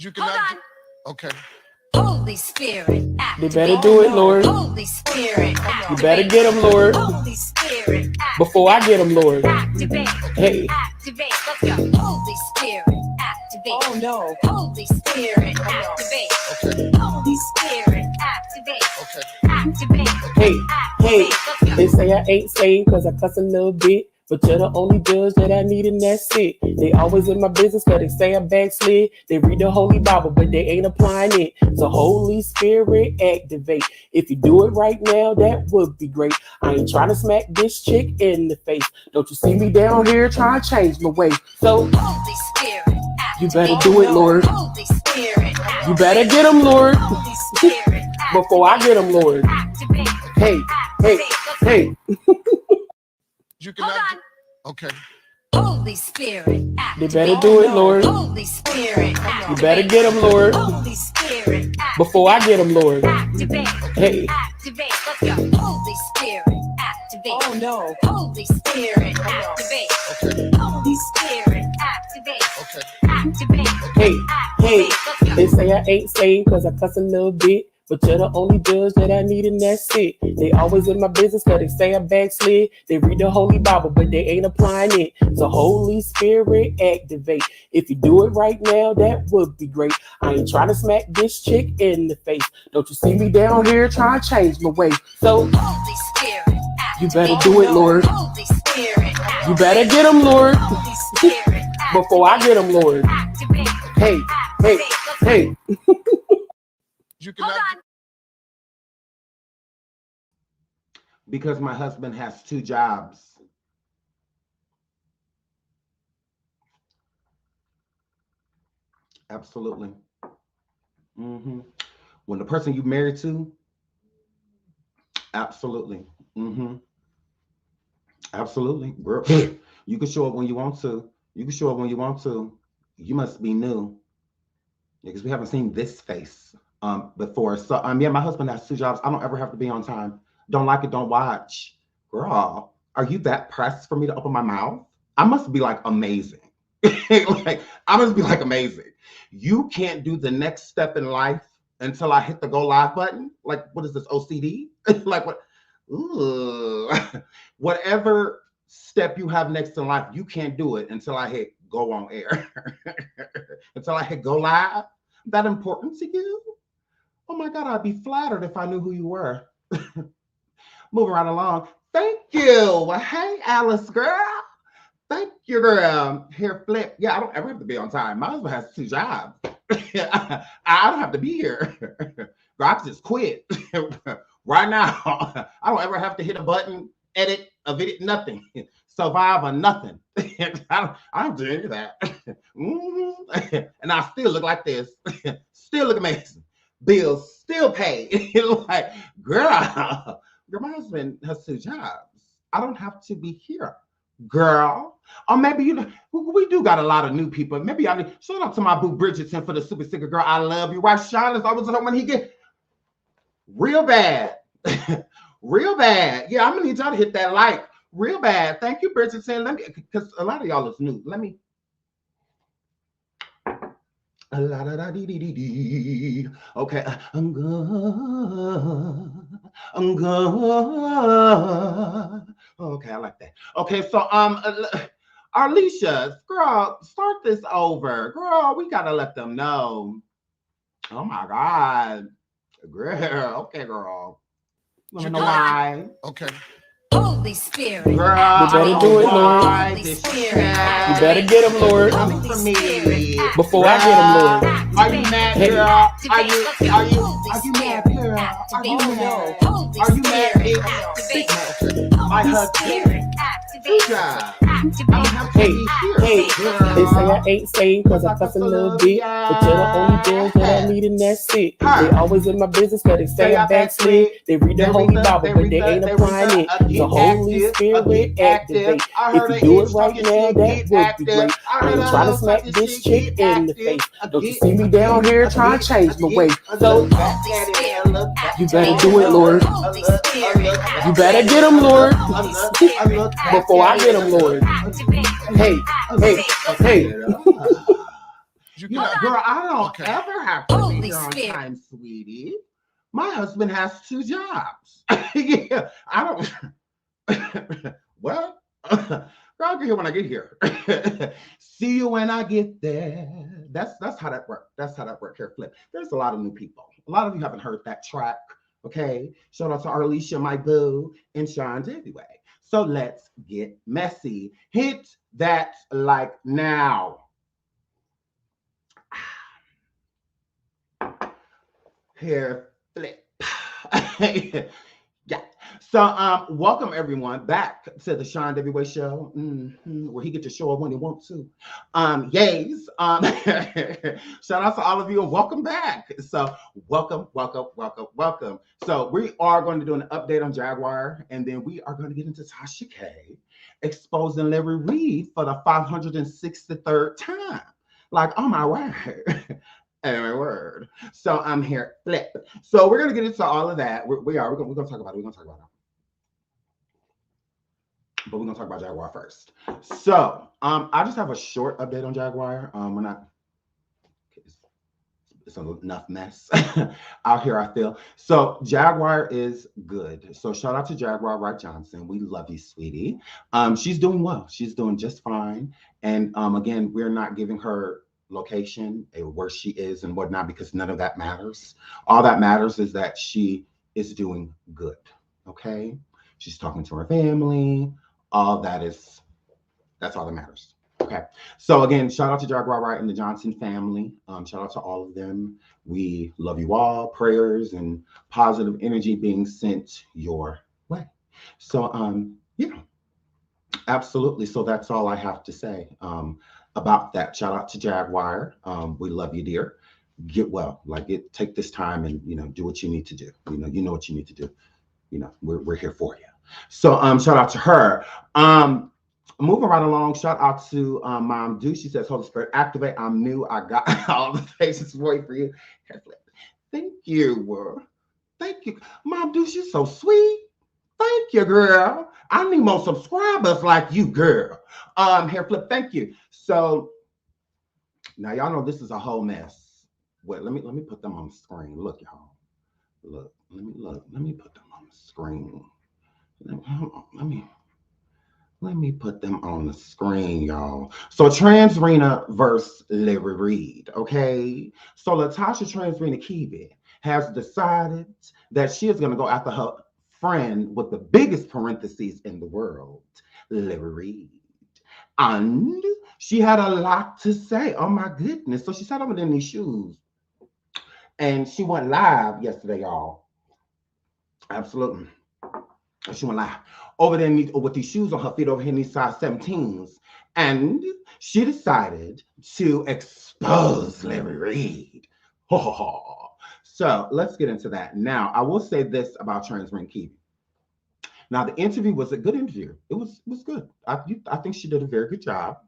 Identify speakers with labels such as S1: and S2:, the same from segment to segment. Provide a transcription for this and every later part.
S1: You cannot. Okay.
S2: Holy Spirit,
S3: They better do it, Lord.
S2: Holy Spirit,
S3: You better get them, Lord.
S2: Holy Spirit,
S3: Before I get them, Lord.
S2: activate.
S3: Hey.
S2: Activate. Let's go. Holy Spirit, activate.
S4: Oh no.
S2: Holy Spirit, activate.
S1: Okay.
S2: Holy Spirit, activate.
S1: Okay.
S2: Activate.
S3: Hey, hey,
S2: Activate. Let's go.
S3: they say I ain't saved cause I cuss a little bit. But you're the only judge that I need and that's it. They always in my business cause they say I backslid. They read the Holy Bible but they ain't applying it. So Holy Spirit activate. If you do it right now, that would be great. I ain't trying to smack this chick in the face. Don't you see me down here trying to change my way? So
S2: Holy Spirit,
S3: you better do it, Lord.
S2: Holy Spirit,
S3: You better get them, Lord.
S2: Holy Spirit,
S3: Before I get them, Lord.
S2: activate.
S3: Hey, hey, hey.
S1: You cannot. Okay.
S2: Holy Spirit,
S3: They
S2: activate.
S3: better do it, Lord.
S2: Holy Spirit,
S3: You better get them, Lord.
S2: Holy Spirit,
S3: Before I get them, Lord.
S2: activate.
S3: Hey.
S2: Activate. Let's go. Holy Spirit, activate.
S4: Oh no.
S2: Holy Spirit, activate.
S1: Okay.
S2: Holy Spirit, activate.
S1: Okay.
S2: Activate.
S3: Hey, hey,
S2: Activate. Let's go.
S3: they say I ain't saved cause I cuss a little bit. But you're the only judge that I need and that's it. They always in my business cause they say I backslid. They read the Holy Bible but they ain't applying it. So Holy Spirit activate. If you do it right now, that would be great. I ain't trying to smack this chick in the face. Don't you see me down here trying to change my way? So
S2: Holy Spirit,
S3: you better do it, Lord.
S2: Holy Spirit,
S3: You better get them, Lord.
S2: Holy Spirit,
S3: Before I get them, Lord.
S2: activate.
S3: Hey, hey, hey.
S1: You cannot.
S5: Because my husband has 2 jobs. Absolutely. Mm-hmm. When the person you married to, absolutely. Mm-hmm. Absolutely. Girl, you can show up when you want to. You can show up when you want to. You must be new. Because we haven't seen this face before. So yeah, my husband has 2 jobs. I don't ever have to be on time. Don't like it, don't watch. Girl, are you that pressed for me to open my mouth? I must be like amazing. Like, I must be like amazing. You can't do the next step in life until I hit the go live button. Like, what is this, OCD? Like what? Ooh. Whatever step you have next in life, you can't do it until I hit go on air. Until I hit go live. That important to you? Oh my God, I'd be flattered if I knew who you were. Moving right along. Thank you. Hey, Alice, girl. Thank you, girl. Hair flip. Yeah, I don't ever have to be on time. My husband has 2 jobs. I don't have to be here. Girl, I just quit. Right now, I don't ever have to hit a button, edit a video, nothing. Survive or nothing. I don't do any of that. And I still look like this. Still look amazing. Bills still paid. Like, girl, my husband has 2 jobs. I don't have to be here, girl. Or maybe we do got a lot of new people. Maybe I need shout out to my boo Bridgerton for the super sicker girl. I love you. Right, Sean is always home when he get real bad. Real bad. Yeah, I'm gonna need y'all to hit that like real bad. Thank you, Bridgerton. Let me, because a lot of y'all is new. Let me. Okay, I'm good. I'm good. Okay, I like that. Okay, so Arlisha, girl, start this over. Girl, we gotta let them know. Oh my God. Girl, okay, girl. Let me know why.
S1: Okay.
S2: Holy Spirit,
S5: Girl,
S3: You better do it, Lord.
S2: Holy Spirit,
S3: You better get them, Lord.
S5: Coming for me.
S3: Before I get them, Lord.
S5: Are you mad,
S3: Hey.
S5: girl? Are you mad, girl? Are you mad? Are you mad, bitch? My husband. Yeah. I don't have to
S3: Hey,
S5: be here.
S3: hey,
S5: Girl.
S3: they say I ain't saved cause I cuss a little bit. But you're the only judge that I need and that's it. They always in my business cause they say I backslid. They read the Holy Bible but they ain't applying it. The Holy Spirit activate. If you do it right now, that would be great. I ain't trying to smack this chick in the face. Don't you see me down here trying to change my way? So you better do it, Lord. You better get them, Lord. Before I get them, Lord. Hey, hey, hey.
S1: You
S5: Yeah,
S1: cannot.
S5: girl, I don't
S1: Okay.
S5: ever have to
S2: Holy
S5: be here on
S2: Spirit.
S5: time, sweetie. My husband has 2 jobs. Yeah, I don't. What? Girl, I'll get here when I get here. See you when I get there. That's how that works. That's how that works here, Flip. There's a lot of new people. A lot of you haven't heard that track. Okay. Shout out to Arlisha, my boo, and SeanDavieWay. So let's get messy. Hit that like now. Here, Flip. Yeah. So welcome everyone back to the SeanDavieWay show, where he gets to show up when he wants to. Yays. Shout out to all of you and welcome back. So welcome. So we are going to do an update on Jaguar, and then we are going to get into Tasha K exposing Larry Reid for the 563rd time. Like, oh my word. Every word. So I'm here, Flip. So we're gonna get into all of that. We're gonna talk about it. We're gonna talk about it. But we're gonna talk about Jaguar first. So I just have a short update on Jaguar. We're not. It's enough mess out here, I feel. So Jaguar is good. So shout out to Jaguar Wright Johnson. We love you, sweetie. She's doing well. She's doing just fine. And again, we're not giving her location, where she is and whatnot, because none of that matters. All that matters is that she is doing good. Okay, she's talking to her family. That's all that matters. Okay, so again, shout out to Jaguar Wright and the Johnson family. Shout out to all of them. We love you all. Prayers and positive energy being sent your way. So yeah, absolutely. So that's all I have to say about that. Shout out to Jaguar. We love you, dear. Get well. Take this time and do what you need to do. You know what you need to do. We're here for you. So shout out to her. Moving right along, shout out to Mom Do. She says, Holy Spirit, activate. I'm new. I got all the patience waiting for you. Thank you. Thank you. Mom Do, she's so sweet. Thank you, girl. I need more subscribers like you, girl. Here, Flip, thank you. So now y'all know this is a whole mess. Wait, let me put them on the screen. Look, y'all. Look. Let me put them on the screen. Let me put them on the screen, y'all. So Trans Rena versus Larry Reid, okay? So Latasha Trans Rena Kiwi has decided that she is going to go after her friend with the biggest parentheses in the world, Larry Reid. And she had a lot to say. Oh my goodness. So she sat over in these shoes. And she went live yesterday, y'all. Absolutely. She went live over there with these shoes on her feet over here in these size 17s. And she decided to expose Larry Reid. So let's get into that. Now, I will say this about Trans Rena Kiwi. Now, the interview was a good interview. It was good. I think she did a very good job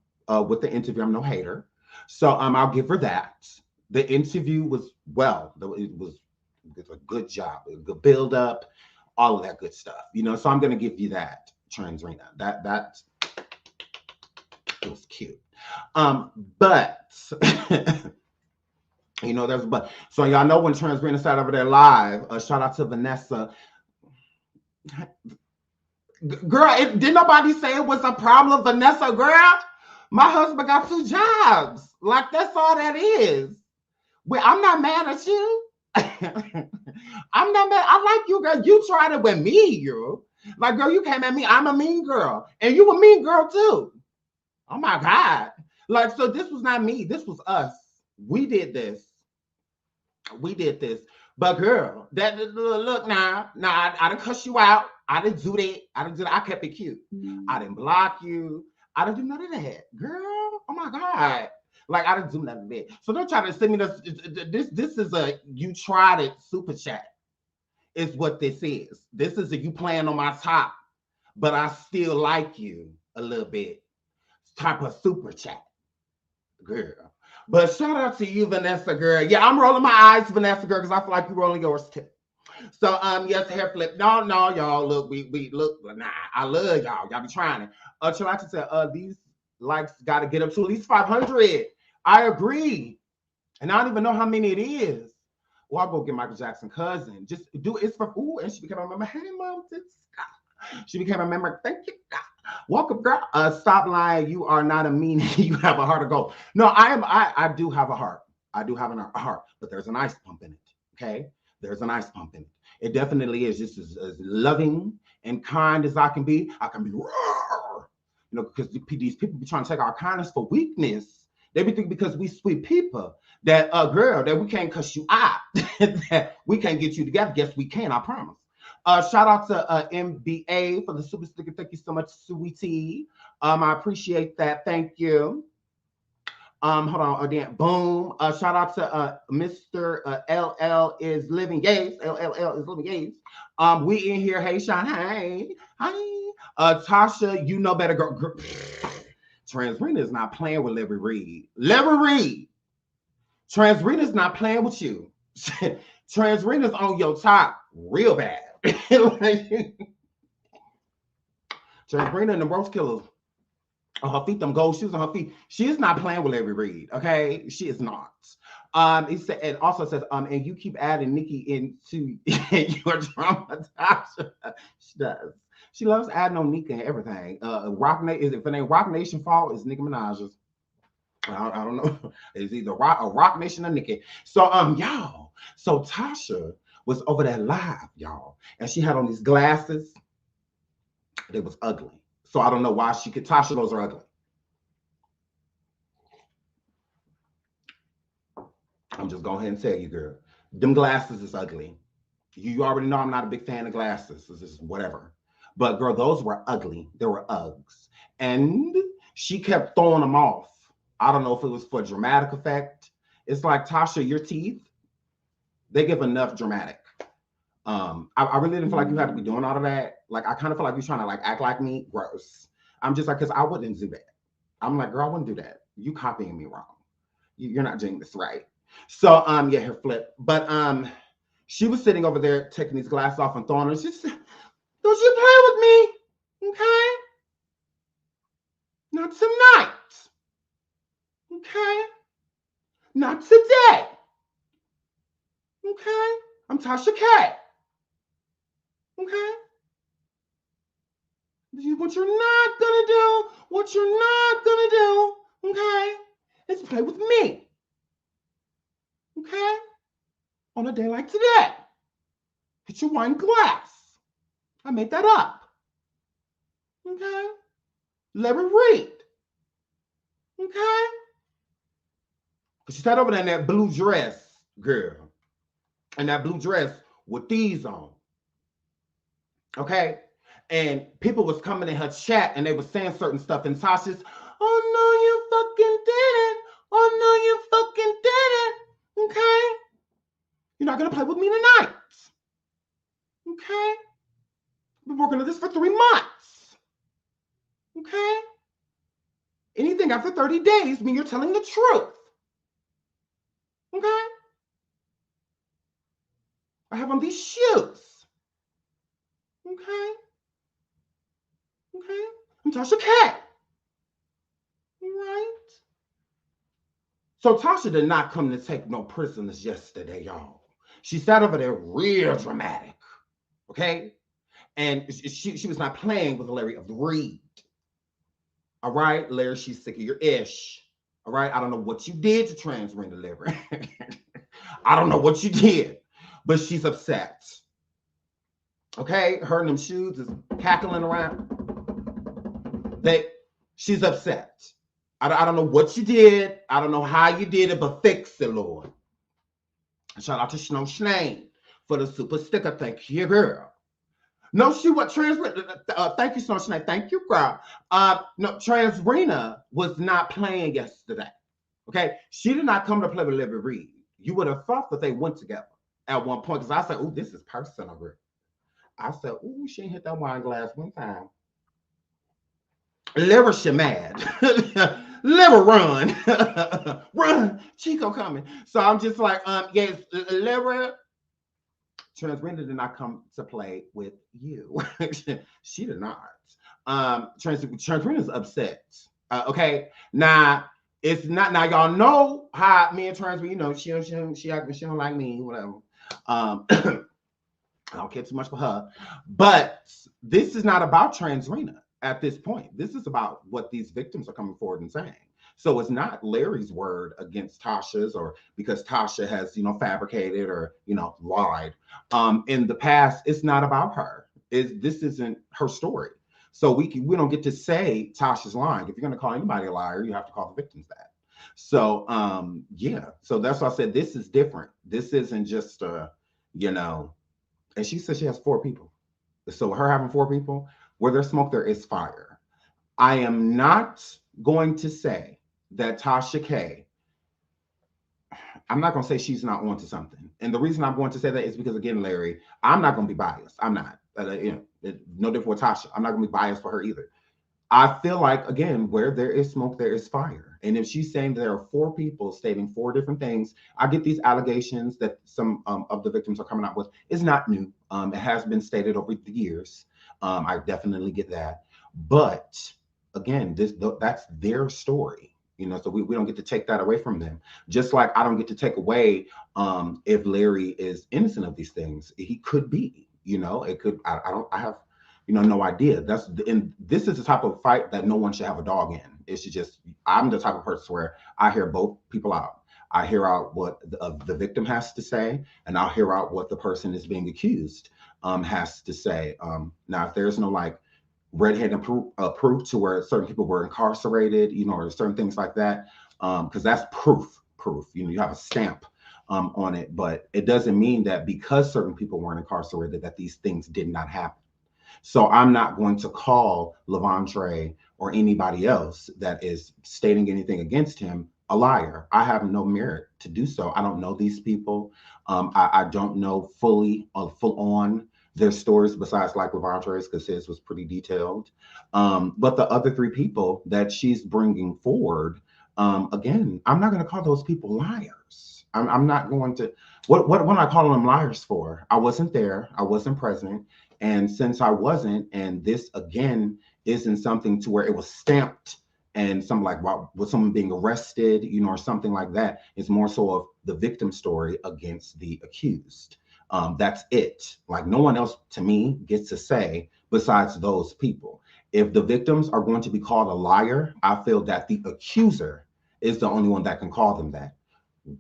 S5: with the interview. I'm no hater. So I'll give her that. The interview was it was a good job, a good build up, all of that good stuff. So I'm going to give you that, Trans Rena. That was cute. But there's a but. So y'all know when Trans Rena sat over there live, shout out to Vanessa. Girl, didn't nobody say it was a problem, Vanessa, girl? My husband got 2 jobs. That's all that is. Well, I'm not mad at you. I'm not mad. I like you, girl. You tried it with me, girl. Girl, you came at me. I'm a mean girl. And you a mean girl, too. Oh, my God. So this was not me. This was us. We did this. But, girl, look now. I didn't cuss you out. I didn't do that. I kept it cute. I didn't block you. I didn't do none of that. Girl, oh, my God. I didn't do nothing there. So don't try to send me this. This is a you tried it super chat. Is what this is. This is a you playing on my top, but I still like you a little bit. Type of super chat, girl. But shout out to you, Vanessa, girl. Yeah, I'm rolling my eyes, Vanessa, girl, because I feel like you're rolling yours too. So yes, hair flip. No, y'all. Look, we look. Nah, I love y'all. Y'all be trying it. Shout out to say these likes got to get up to at least 500. I agree. And I don't even know how many it is. Well, I'll go get Michael Jackson's cousin. Just do it's for and she became a member. Hey, mom, she became a member. Thank you. Welcome, girl. Stop lying. You are not a meanie. You have a heart of gold. No, I do have a heart. I do have a heart, but there's an ice pump in it. Okay, there's an ice pump in it. It definitely is just as loving and kind as I can be. I can be, because these people be trying to take our kindness for weakness. They be thinking because we sweet people that girl that we can't cuss you out, that we can't get you together. Yes, we can. I promise. Shout out to MBA for the super sticker. Thank you so much, sweetie. I appreciate that. Thank you. Hold on again. Boom. Shout out to Mr. LL is living. Yes, LLL is living. Yes. We in here. Hey, Sean. Hey. Hi. Tasha, you know better, girl. Transrena is not playing with Larry Reid. Larry Reid. Transrena is not playing with you. Transrena is on your top real bad. Transrena and the Rose Killers on her feet, them gold shoes on her feet. She is not playing with Larry Reid. Okay, she is not. He said, and also says, and you keep adding Nikki into your drama, Tasha. She does. She loves adding on Nika and everything. Rock Nation, if it ain't Rock Nation fault, it's Nicki Minaj's. I don't know. It's either Rock Nation or Nicki. So y'all. So Tasha was over there live, y'all, and she had on these glasses. They was ugly. So I don't know why she could. Tasha, those are ugly. I'm just going ahead and tell you, girl. Them glasses is ugly. You already know I'm not a big fan of glasses. It's just whatever. But girl, those were ugly. They were Uggs. And she kept throwing them off. I don't know if it was for dramatic effect. It's like, Tasha, your teeth, they give enough dramatic. I really didn't feel like you had to be doing all of that. Like, I kind of feel like you're trying to like act like me. Gross. I'm just like, because I wouldn't do that. I'm like, girl, I wouldn't do that. You copying me wrong. You're not doing this right. So, yeah, her flip. But she was sitting over there taking these glasses off and throwing them. She said, don't you play with me, okay? Not tonight, okay? Not today, okay? I'm Tasha K, okay? What you're not gonna do, okay, is play with me, okay? On a day like today, get your wine glass. I made that up, okay? Larry Reid, okay? But she sat over there in that blue dress, girl, and that blue dress with these on, okay? And people was coming in her chat and they were saying certain stuff, and Tasha's, oh no, you fucking didn't. Oh no, you fucking didn't. Okay? You're not gonna play with me tonight. Okay? I've been working on this for 3 months. Okay? Anything after 30 days means you're telling the truth. Okay? I have on these shoes. Okay? Okay? I'm Tasha K. Right? So Tasha did not come to take no prisoners yesterday, y'all. She sat over there real dramatic. Okay? And she was not playing with Larry of the Reid. All right, Larry, she's sick of your ish. All right? I don't know what you did to Transrena Larry. I don't know what you did, but she's upset. Okay? Her and them shoes is cackling around. She's upset. I don't know what you did. I don't know how you did it, but fix it, Lord. Shout out to Snow Schnee for the super sticker. Thank you, girl. No, she was Transrena. Thank you, Snow Schnee. Thank you, girl. No, Transrena was not playing yesterday. Okay? She did not come to play with Larry Reid. You would have thought that they went together at one point, because I said, oh, this is personal, girl. I said, oh, she ain't hit that wine glass one time. Larry, she mad. Larry, run. Run. Chico coming. So I'm just like, yes, Larry, Transrena did not come to play with you. She did not. Transrena is upset. Okay. Now, It's not now. Y'all know how me and trans, you know, she don't like me, whatever. I don't care too much for her, but this is not about Transrena at this point. This is about what these victims are coming forward and saying. So it's not Larry's word against Tasha's, or because Tasha has, you know, fabricated or, you know, lied. In the past, it's not about her. This isn't her story. So we don't get to say Tasha's lying. If you're going to call anybody a liar, you have to call the victims that. So yeah. So that's why I said this is different. This isn't just you know. And she said she has 4 people. So her having 4 people, where there's smoke, there is fire. I am not going to say that Tasha K, I'm not going to say she's not onto something. And the reason I'm going to say that is because, again, Larry, I'm not going to be biased. I'm not. You know, no different with Tasha. I'm not going to be biased for her either. I feel like, again, where there is smoke, there is fire. And if she's saying there are 4 people stating 4 different things, I get these allegations that some of the victims are coming out with. It's not new. It has been stated over the years. I definitely get that. But again, that's their story. You know, so we don't get to take that away from them. Just like I don't get to take away if Larry is innocent of these things. He could be. You know, it could. I have. You know, no idea. And this is the type of fight that no one should have a dog in. It should just, I'm the type of person where I hear both people out. I hear out what the victim has to say, and I'll hear out what the person is being accused has to say. Now, if there's no like red-handed proof to where certain people were incarcerated, you know, or certain things like that, because that's proof. You know, you have a stamp on it, but it doesn't mean that because certain people weren't incarcerated that these things did not happen. So I'm not going to call Levontre or anybody else that is stating anything against him a liar. I have no merit to do so. I don't know these people. I don't know full on their stories besides like Levantre's, because his was pretty detailed. But the other 3 people that she's bringing forward, again, I'm not going to call those people liars. I'm not going to. What am I calling them liars for? I wasn't there. I wasn't present. And since I wasn't, and this again isn't something to where it was stamped and something like with someone being arrested, you know, or something like that, it's more so of the victim story against the accused. That's it. Like no one else to me gets to say besides those people. If the victims are going to be called a liar, I feel that the accuser is the only one that can call them that.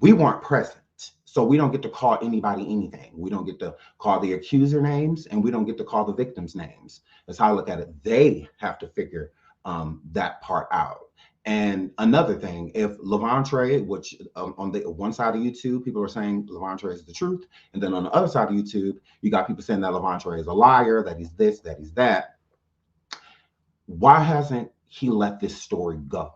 S5: We weren't present. So we don't get to call anybody anything. We don't get to call the accuser names, and we don't get to call the victims names. That's how I look at it. They have to figure that part out. And another thing, if Levontre, which on the one side of YouTube, people are saying Levontre is the truth. And then on the other side of YouTube, you got people saying that Levontre is a liar, that he's this, that he's that. Why hasn't he let this story go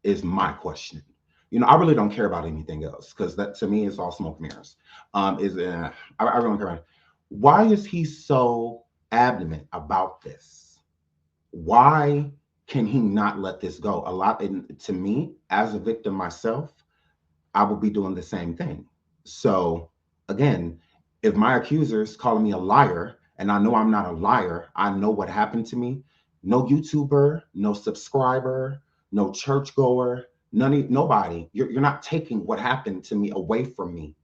S5: is my question. You know, I really don't care about anything else because that to me is all smoke mirrors. I really don't care about it. Why is he so adamant about this? Why can he not let this go? To me, as a victim myself, I would be doing the same thing. So again, if my accusers calling me a liar and I know I'm not a liar, I know what happened to me. No YouTuber, no subscriber, no churchgoer, nobody. You're not taking what happened to me away from me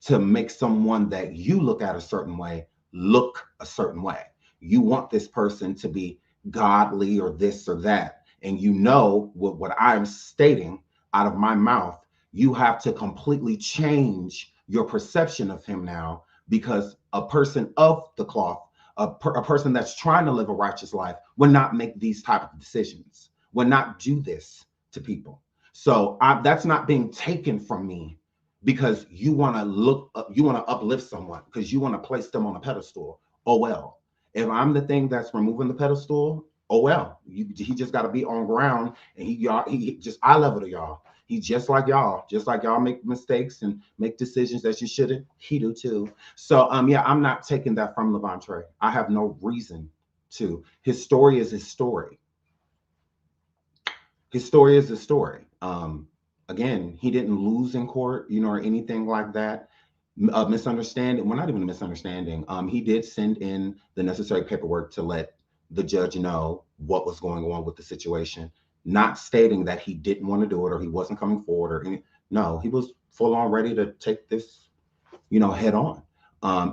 S5: to make someone that you look at a certain way look a certain way. You want this person to be godly or this or that, and you know what I'm stating out of my mouth, you have to completely change your perception of him now, because a person of the cloth, a person that's trying to live a righteous life would not make these type of decisions, would not do this to people. So that's not being taken from me because you want to uplift someone, because you want to place them on a pedestal. Oh well. If I'm the thing that's removing the pedestal, oh well. He just got to be on ground, and he just eye level to y'all. He's just like y'all make mistakes and make decisions that you shouldn't. He do too. So yeah, I'm not taking that from Levontre. I have no reason to. His story is his story. His story is his story. Again, he didn't lose in court, you know, or anything like that. Misunderstanding. Well, not even a misunderstanding. He did send in the necessary paperwork to let the judge know what was going on with the situation. not stating that he didn't want to do it or he wasn't coming forward or any. No, he was full on ready to take this, head on.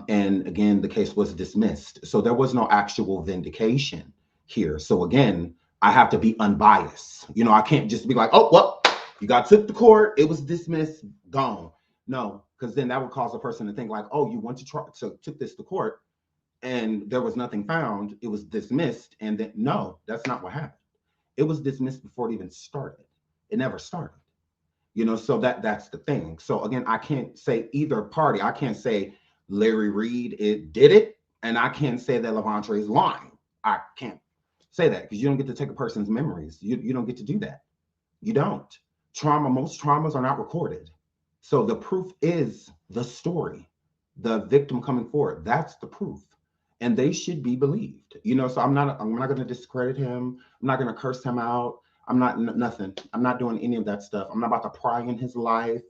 S5: And again, the case was dismissed. So there was no actual vindication here. So again, I have to be unbiased. I can't just be like, oh, well, you got took to court. It was dismissed, gone. No, because then that would cause a person to think like, oh, you went to try, so took this to court and there was nothing found. It was dismissed. And then, no, that's not what happened. It was dismissed before it even started. It never started. So that's the thing. So again, I can't say either party. I can't say Larry Reid did it, and I can't say that Levante is lying. I can't say that because you don't get to take a person's memories. You don't get to do that. You don't. Most traumas are not recorded. So the proof is the story, the victim coming forward. That's the proof, and they should be believed. So I'm not going to discredit him. I'm not going to curse him out. I'm not nothing. I'm not doing any of that stuff. I'm not about to pry in his life.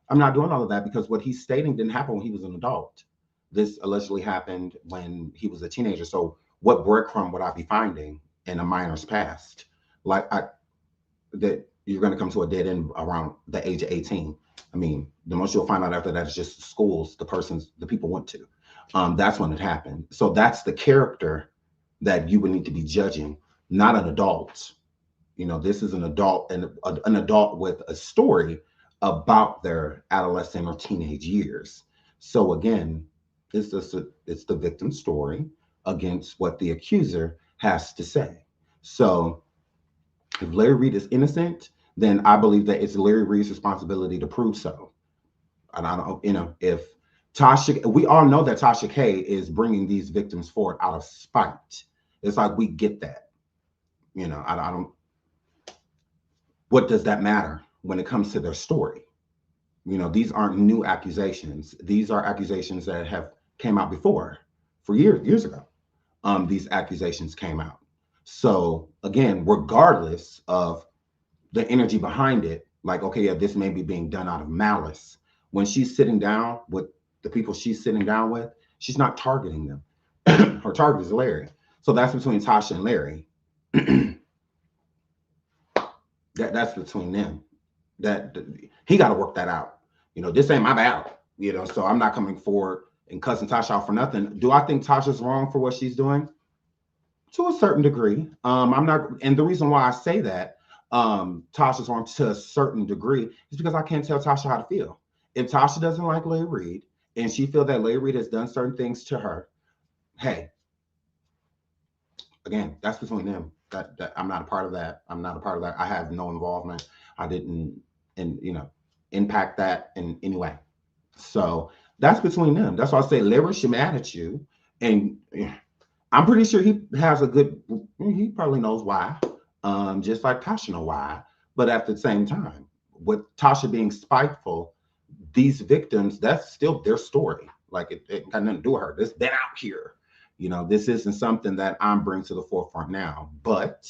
S5: I'm not doing all of that because what he's stating didn't happen when he was an adult. This allegedly happened when he was a teenager. So what breadcrumb would I be finding in a minor's past? That you're going to come to a dead end around the age of 18. I mean, the most you'll find out after that is just the schools, the people went to. That's when it happened. So that's the character that you would need to be judging, not an adult. This is an adult and an adult with a story about their adolescent or teenage years. So again, it's the victim's story against what the accuser has to say. So if Larry Reid is innocent, then I believe that it's Larry Reid's responsibility to prove so. And I don't, if Tasha, we all know that Tasha K is bringing these victims forward out of spite. It's like, we get that. I don't. What does that matter when it comes to their story? These aren't new accusations. These are accusations that have came out before, for years ago. These accusations came out. So again, regardless of the energy behind it, like, okay, yeah, this may be being done out of malice. When she's sitting down with the people she's sitting down with, she's not targeting them. Her target is Larry. So that's between Tasha and Larry. That's between them. That he got to work that out. This ain't my battle. So I'm not coming forward and cussing Tasha out for nothing. Do I think Tasha's wrong for what she's doing? To a certain degree. I'm not, and the reason why I say that Tasha's wrong to a certain degree is because I can't tell Tasha how to feel. If Tasha doesn't like Larry Reid and she feels that Larry Reid has done certain things to her, hey, again, that's between them. That I'm not a part of that. I'm not a part of that. I have no involvement. I didn't, impact that in any way. So that's between them. That's why I say Larry should be mad at you, and I'm pretty sure he has he probably knows why, just like Tasha know why. But at the same time, with Tasha being spiteful, these victims, that's still their story. Like it got nothing to do with her. It's been out here. This isn't something that I'm bringing to the forefront now. But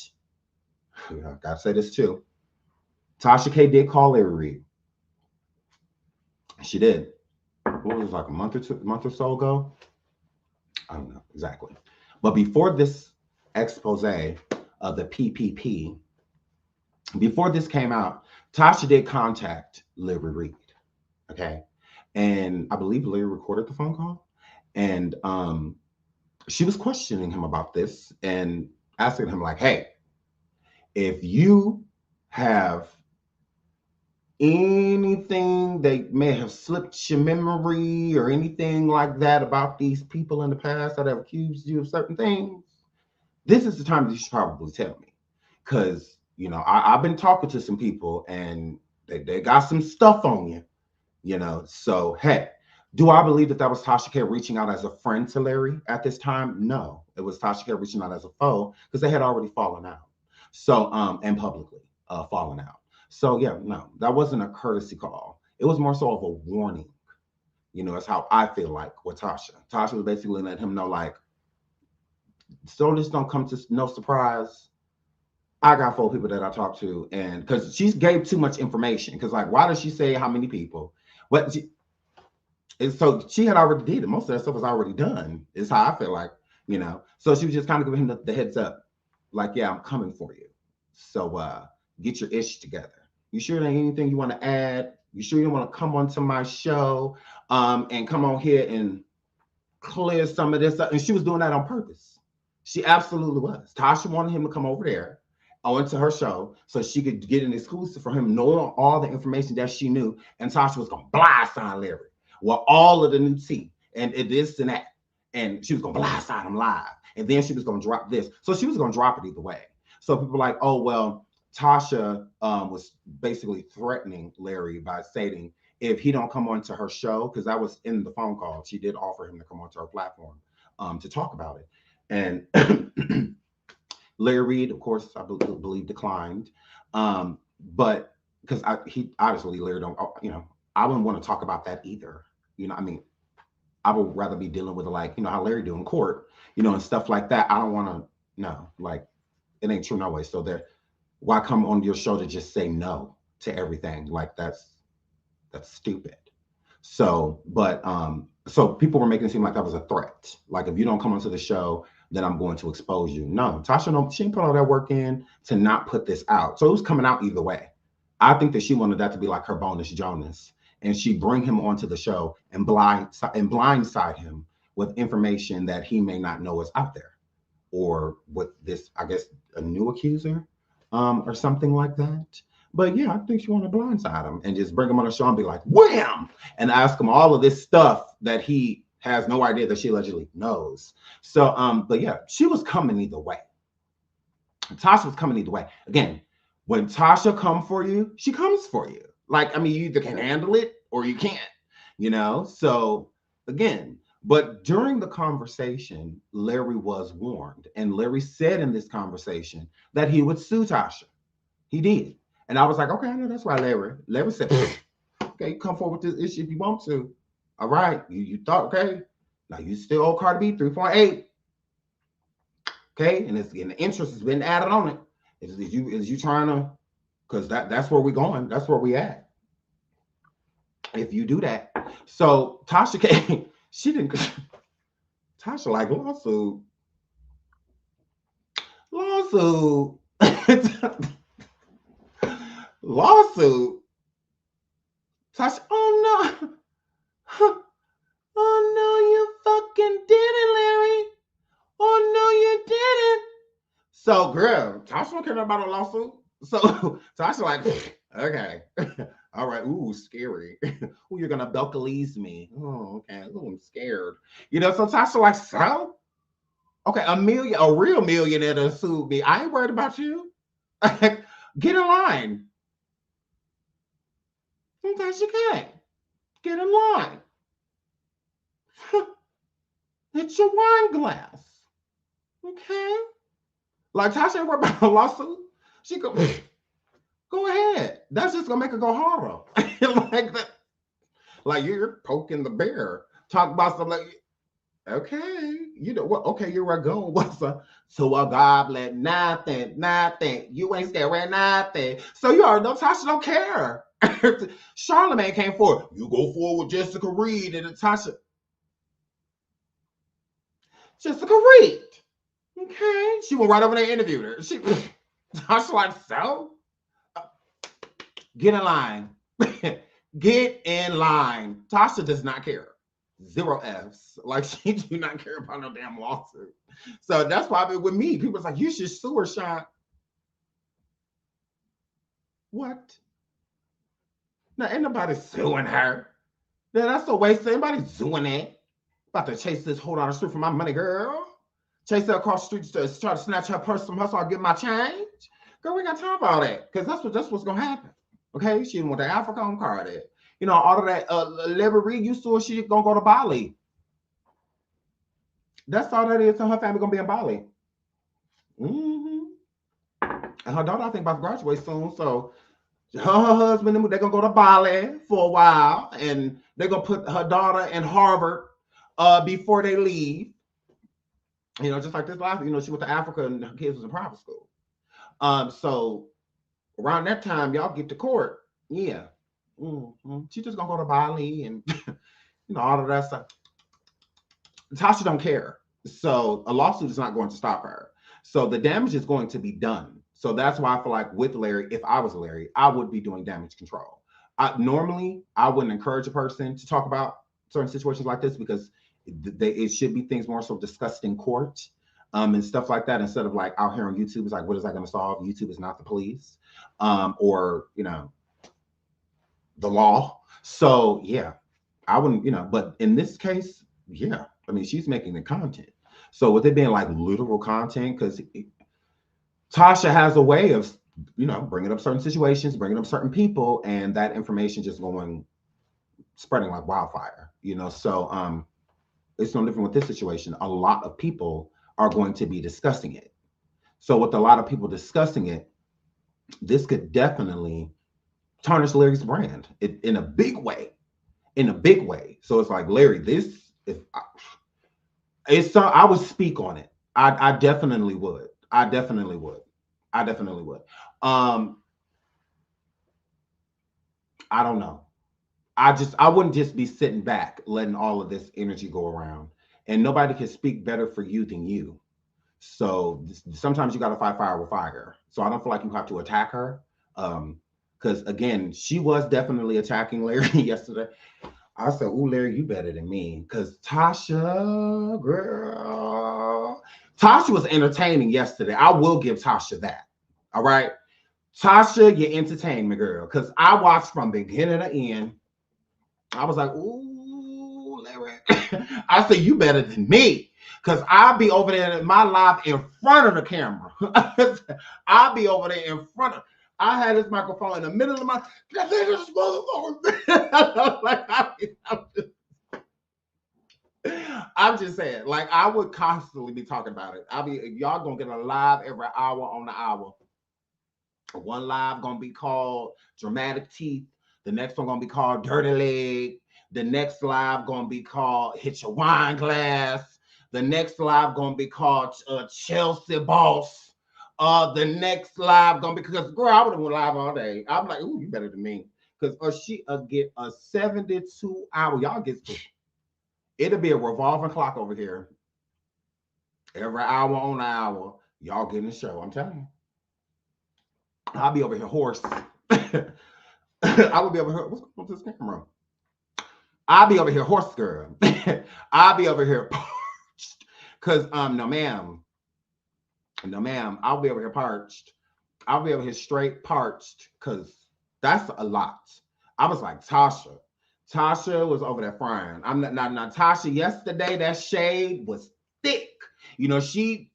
S5: I gotta say this too. Tasha K did call Larry Reid. She did. What was it, like a month or so ago? I don't know exactly. But before this expose of the PPP, before this came out, Tasha did contact Larry Reid. Okay. And I believe Larry recorded the phone call. And she was questioning him about this and asking him like, hey, if you have anything that may have slipped your memory or anything like that about these people in the past that have accused you of certain things, this is the time that you should probably tell me. Because, I've been talking to some people and they got some stuff on you, so hey. Do I believe that was Tasha K reaching out as a friend to Larry at this time? No, it was Tasha K reaching out as a foe because they had already fallen out. So, and publicly fallen out. So yeah, no, that wasn't a courtesy call. It was more so of a warning. It's how I feel like with Tasha. Tasha was basically letting him know like, so this don't come to no surprise. I got 4 people that I talked to, and because she gave too much information. Because like, why does she say how many people? What? And so she had already did it. Most of that stuff was already done, is how I feel like, So she was just kind of giving him the heads up. Like, yeah, I'm coming for you. So get your ish together. You sure there ain't anything you want to add? You sure you don't want to come onto my show and come on here and clear some of this up? And she was doing that on purpose. She absolutely was. Tasha wanted him to come over there onto her show so she could get an exclusive for him, knowing all the information that she knew. And Tasha was going to blindside Larry with all of the new tea and this and that. And she was going to blindside him live. And then she was going to drop this. So she was going to drop it either way. So people were like, oh, well, Tasha was basically threatening Larry by stating, if he don't come onto her show, because that was in the phone call, she did offer him to come onto her platform to talk about it. And Larry Reid, of course, I believe declined. But because he obviously, Larry don't, I wouldn't want to talk about that either. I mean, I would rather be dealing with how Larry do in court, and stuff like that. I don't want to, no, it ain't true no way. So why come on your show to just say no to everything? That's stupid. So, but so people were making it seem like that was a threat. If you don't come onto the show, then I'm going to expose you. No, Tasha, she didn't put all that work in to not put this out. So it was coming out either way. I think that she wanted that to be like her bonus Jonas, and she bring him onto the show and blindside him with information that he may not know is out there, or with this, I guess, a new accuser, or something like that. But yeah, I think she wanted to blindside him and just bring him on the show and be like, wham, and ask him all of this stuff that he has no idea that she allegedly knows. So, but yeah, she was coming either way. Tasha was coming either way. Again, when Tasha come for you, she comes for you. You either can handle it or you can't, So again, but during the conversation, Larry was warned, and Larry said in this conversation that he would sue Tasha. He did. And I was like, okay, I know that's right, Larry. Larry said, okay, come forward with this issue if you want to. All right, you thought, okay, now you still owe Cardi B 3.8. Okay, and the interest has been added on it. Is you trying to, because that's where we're going. That's where we at. If you do that. So Tasha came, she didn't, Tasha lawsuit. Lawsuit. Tasha, oh no. Oh no, you fucking did it, Larry. Oh no, you didn't. So, girl, Tasha don't care about a lawsuit. So Tasha okay. All right. Ooh, scary. Ooh, you're gonna Belcalise me. Oh, okay. Ooh, I'm scared. So Tasha so? Okay, a real millionaire to sue me. I ain't worried about you. Get in line. Sometimes you can't. Get in line. It's your wine glass. Okay? Tasha ain't worried about a lawsuit. She go ahead. That's just gonna make her go harder. That. You're poking the bear. Talk about something okay, what? Okay, you're a go. So a goblet, nothing. You ain't scared of nothing. So you already know Tasha don't care. Charlamagne came forward. You go forward with Jessica Reid and Tasha. Jessica Reid. Okay. She went right over there and interviewed her. Tasha so? Get in line. Get in line. Tasha does not care. 0 Fs. She do not care about no damn lawsuit. So that's why with me, people's you should sue her, Sean. What? Now, ain't nobody suing her. Yeah, that's a waste. Anybody's doing that. About to chase this hold on the street for my money, girl. Chase her across the street to try to snatch her purse from her so I get my change. Girl, we got time for all that. Because that's what's going to happen. Okay? She didn't want the Africa on card there. All of that. Larry Reid used to, she going to go to Bali. That's all that is. So her family going to be in Bali. Mm-hmm. And her daughter, I think, about to graduate soon. So her husband, they're going to go to Bali for a while. And they're going to put her daughter in Harvard before they leave. Just like this last, she went to Africa and her kids was in private school. So around that time, y'all get to court. Yeah. Mm-hmm. She just gonna go to Bali and all of that stuff. Tasha don't care. So a lawsuit is not going to stop her. So the damage is going to be done. So that's why I feel like with Larry, if I was Larry, I would be doing damage control. Normally, I wouldn't encourage a person to talk about certain situations like this because it should be things more so discussed in court and stuff like that, instead of like out here on YouTube. It's like, what is that going to solve? YouTube is not the police or, you know, the law. So, yeah, I wouldn't, you know, but in this case, yeah, I mean, she's making the content. So with it being like literal content, because Tasha has a way of, you know, bringing up certain situations, bringing up certain people, and that information just spreading like wildfire, you know. So it's no different with this situation. A lot of people are going to be discussing it. So with a lot of people discussing it, this could definitely tarnish Larry's brand in a big way. In a big way. So it's like, Larry, I would speak on it. I definitely would. I definitely would. I don't know. I wouldn't just be sitting back letting all of this energy go around. And nobody can speak better for you than you. So sometimes you got to fight fire with fire. So I don't feel like you have to attack her. Because again, she was definitely attacking Larry yesterday. I said, "Ooh, Larry, you better than me." Because Tasha, girl, Tasha was entertaining yesterday. I will give Tasha that. All right. Tasha, you entertained me, girl. Because I watched from beginning to end. I was like, "Ooh, Larry." I said, "You better than me." Because I'll be over there in my live in front of the camera. I'll be over there in front of. I had this microphone in the middle of my. This motherfucker. Like, I'm just saying, like, I would constantly be talking about it. Y'all gonna get a live every hour on the hour. One live gonna be called Dramatic Teeth. The next one gonna be called Dirty Leg. The next live gonna be called Hit Your Wine Glass. The next live gonna be called Chelsea Boss. The next live gonna be, because girl, I would have went live all day. I'm like, ooh, you better than me. Because she get a 72 hour. Y'all get, it'll be a revolving clock over here. Every hour on the hour, y'all getting the show. I'm telling you. I'll be over here hoarse. I would be over here. What's going on with this camera? I'll be over here horse girl. I'll be over here parched. Because no ma'am, I'll be over here parched. I'll be over here straight parched, because that's a lot. I was like, Tasha was over there frying. I'm not Tasha. Yesterday, that shade was thick. You know, she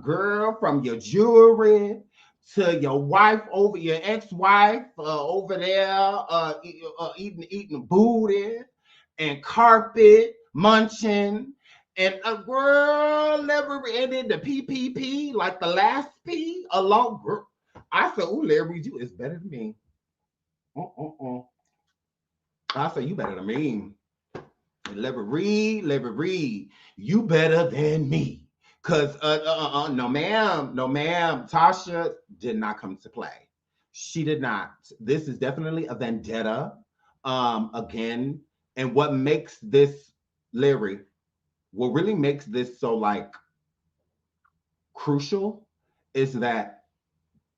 S5: girl, from your jewelry to your wife, over your ex-wife over there eating booty and carpet munching, and a girl never ended the PPP, like the last P alone. Girl, I said, "Ooh, Larry, you is better than me." I said, "You better than me." Larry Reid, you better than me. Cause no ma'am, Tasha did not come to play. She did not. This is definitely a vendetta. Again, and what makes this, Larry, what really makes this so like crucial is that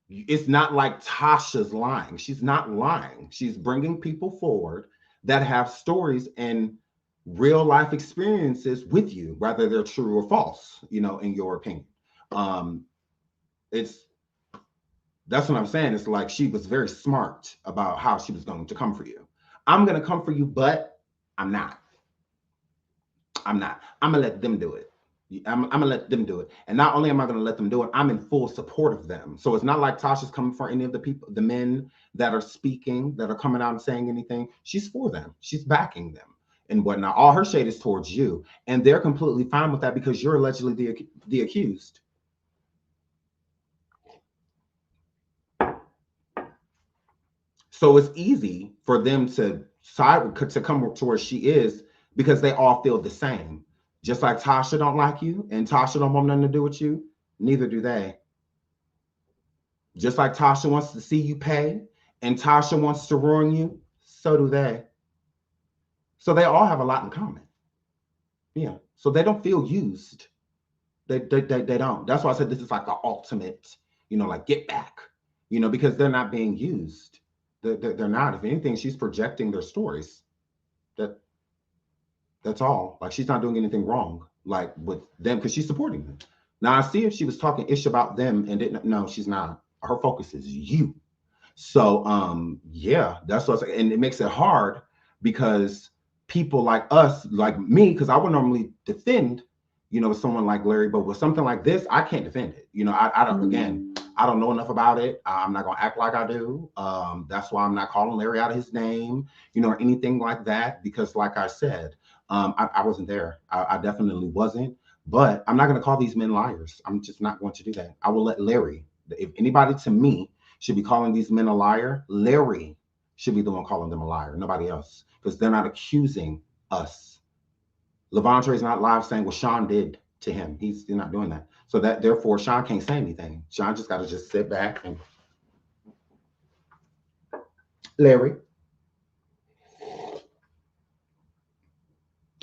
S5: it's not like Tasha's lying. She's not lying. She's bringing people forward that have stories and real life experiences with you, whether they're true or false, you know, in your opinion. That's what I'm saying. It's like she was very smart about how she was going to come for you. I'm going to come for you, but I'm not. I'm going to let them do it. I'm going to let them do it. And not only am I going to let them do it, I'm in full support of them. So it's not like Tasha's coming for any of the people, the men that are speaking, that are coming out and saying anything. She's for them. She's backing them and whatnot. All her shade is towards you. And they're completely fine with that because you're allegedly the accused. So it's easy for them to come to where she is because they all feel the same. Just like Tasha don't like you and Tasha don't want nothing to do with you, neither do they. Just like Tasha wants to see you pay and Tasha wants to ruin you, so do they. So they all have a lot in common. Yeah. So they don't feel used. They don't. That's why I said this is like the ultimate you know, like get back, you know, because they're not being used. They're not. If anything, she's projecting their stories. That's all. Like she's not doing anything wrong, like with them, because she's supporting them. Now I see if she was talking ish about them and didn't. No, she's not. Her focus is you. So yeah, that's what's, and it makes it hard because people like us, like me, because I would normally defend, you know, someone like Larry, but with something like this, I can't defend it. You know, I don't. Again, I don't know enough about it. I'm not gonna act like I do. That's why I'm not calling Larry out of his name, you know, or anything like that. Because, like I said, I wasn't there. I definitely wasn't. But I'm not gonna call these men liars. I'm just not going to do that. I will let Larry. If anybody to me should be calling these men a liar, Larry should be the one calling them a liar, nobody else, because they're not accusing us. Levantre's not live saying what Sean did to him. He's not doing that. So that therefore Sean can't say anything. Sean just got to just sit back and Larry,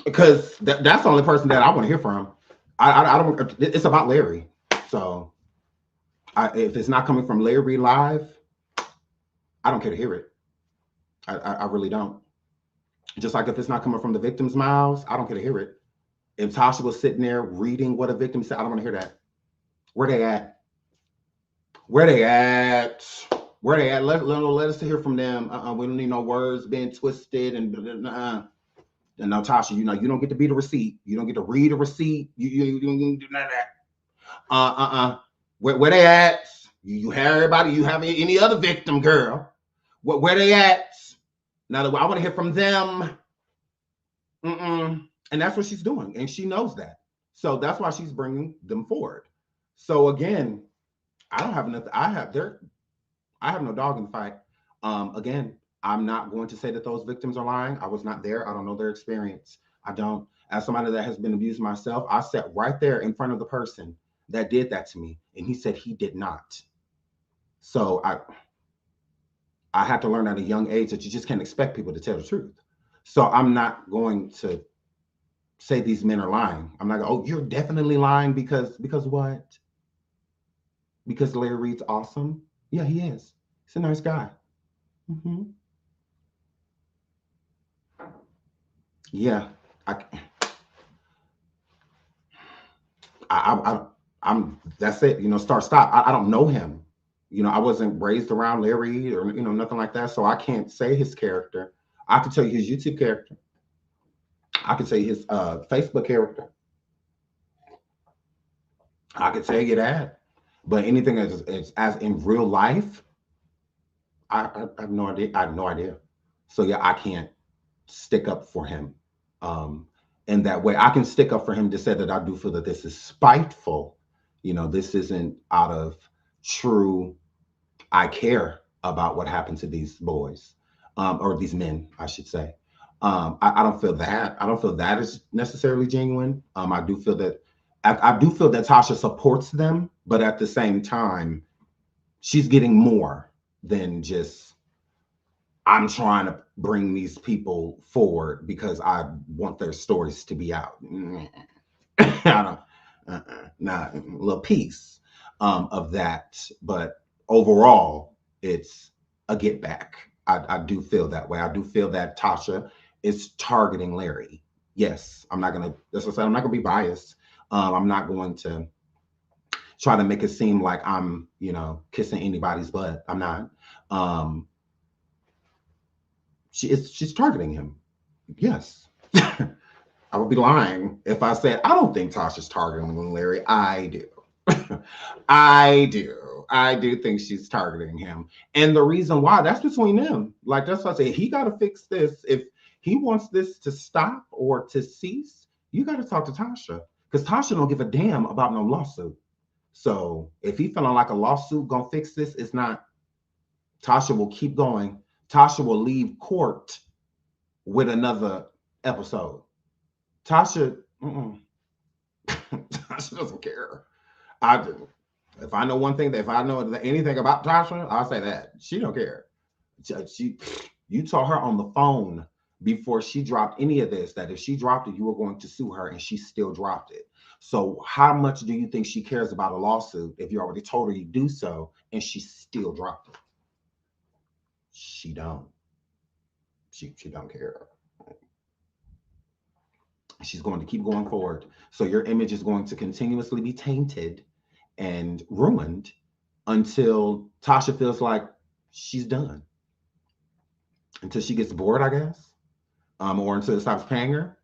S5: because that's the only person that I want to hear from. I don't. It's about Larry. So if it's not coming from Larry live, I don't care to hear it. I really don't. Just like if it's not coming from the victim's mouths, I don't care to hear it. If Tasha was sitting there reading what a victim said, I don't want to hear that. Where they at? Where they at? Where they at? Let us hear from them. We don't need no words being twisted and now, Tasha, you know, you don't get to be the receipt. You don't get to read a receipt. You don't do none of that. Where they at? You have everybody. You have any other victim, girl? Where they at? Now I want to hear from them. And that's what she's doing, and she knows that. So that's why she's bringing them forward. So again, I don't have enough. I have no dog in the fight. Again, I'm not going to say that those victims are lying. I was not there. I don't know their experience. I don't. As somebody that has been abused myself, I sat right there in front of the person that did that to me, and he said he did not. So I had to learn at a young age that you just can't expect people to tell the truth. So I'm not going to say these men are lying. I'm not going, oh, you're definitely lying because what? Because Larry Reid's awesome? Yeah, he is. He's a nice guy. Yeah, I'm. That's it. You know, stop. I don't know him. You know, I wasn't raised around Larry or nothing like that, so I can't say his character. I can tell you his YouTube character. I can say his Facebook character. I could tell you that. But anything as in real life, I have no idea. I have no idea. So yeah, I can't stick up for him in that way. I can stick up for him to say that I do feel that this is spiteful. You know, this isn't out of true, I care about what happened to these boys, or these men, I should say. I don't feel that. I don't feel that is necessarily genuine. I do feel that Tasha supports them, but at the same time, she's getting more than just, I'm trying to bring these people forward because I want their stories to be out. I don't, not a little piece of that, but overall, it's a get back. I do feel that way. I do feel that Tasha is targeting Larry. Yes, I'm not gonna. That's what I said. I'm not gonna be biased. I'm not going to try to make it seem like I'm, kissing anybody's butt. I'm not. She's targeting him. Yes. I would be lying if I said I don't think Tasha's targeting Larry. I do. I do think she's targeting him. And the reason why, that's between them. Like, that's why I say he got to fix this. If he wants this to stop or to cease, you got to talk to Tasha. Because Tasha don't give a damn about no lawsuit. So if he feeling like a lawsuit gonna fix this, it's not. Tasha will keep going. Tasha will leave court with another episode. Tasha, Tasha doesn't care. I do. If I know one thing, if I know anything about Tasha, I'll say that. She don't care. You told her on the phone before she dropped any of this that if she dropped it, you were going to sue her, and she still dropped it. So how much do you think she cares about a lawsuit if you already told her you do so and she still dropped it? She don't. She don't care. She's going to keep going forward. So your image is going to continuously be tainted and ruined until Tasha feels like she's done. Until she gets bored, I guess. Or until it stops paying her.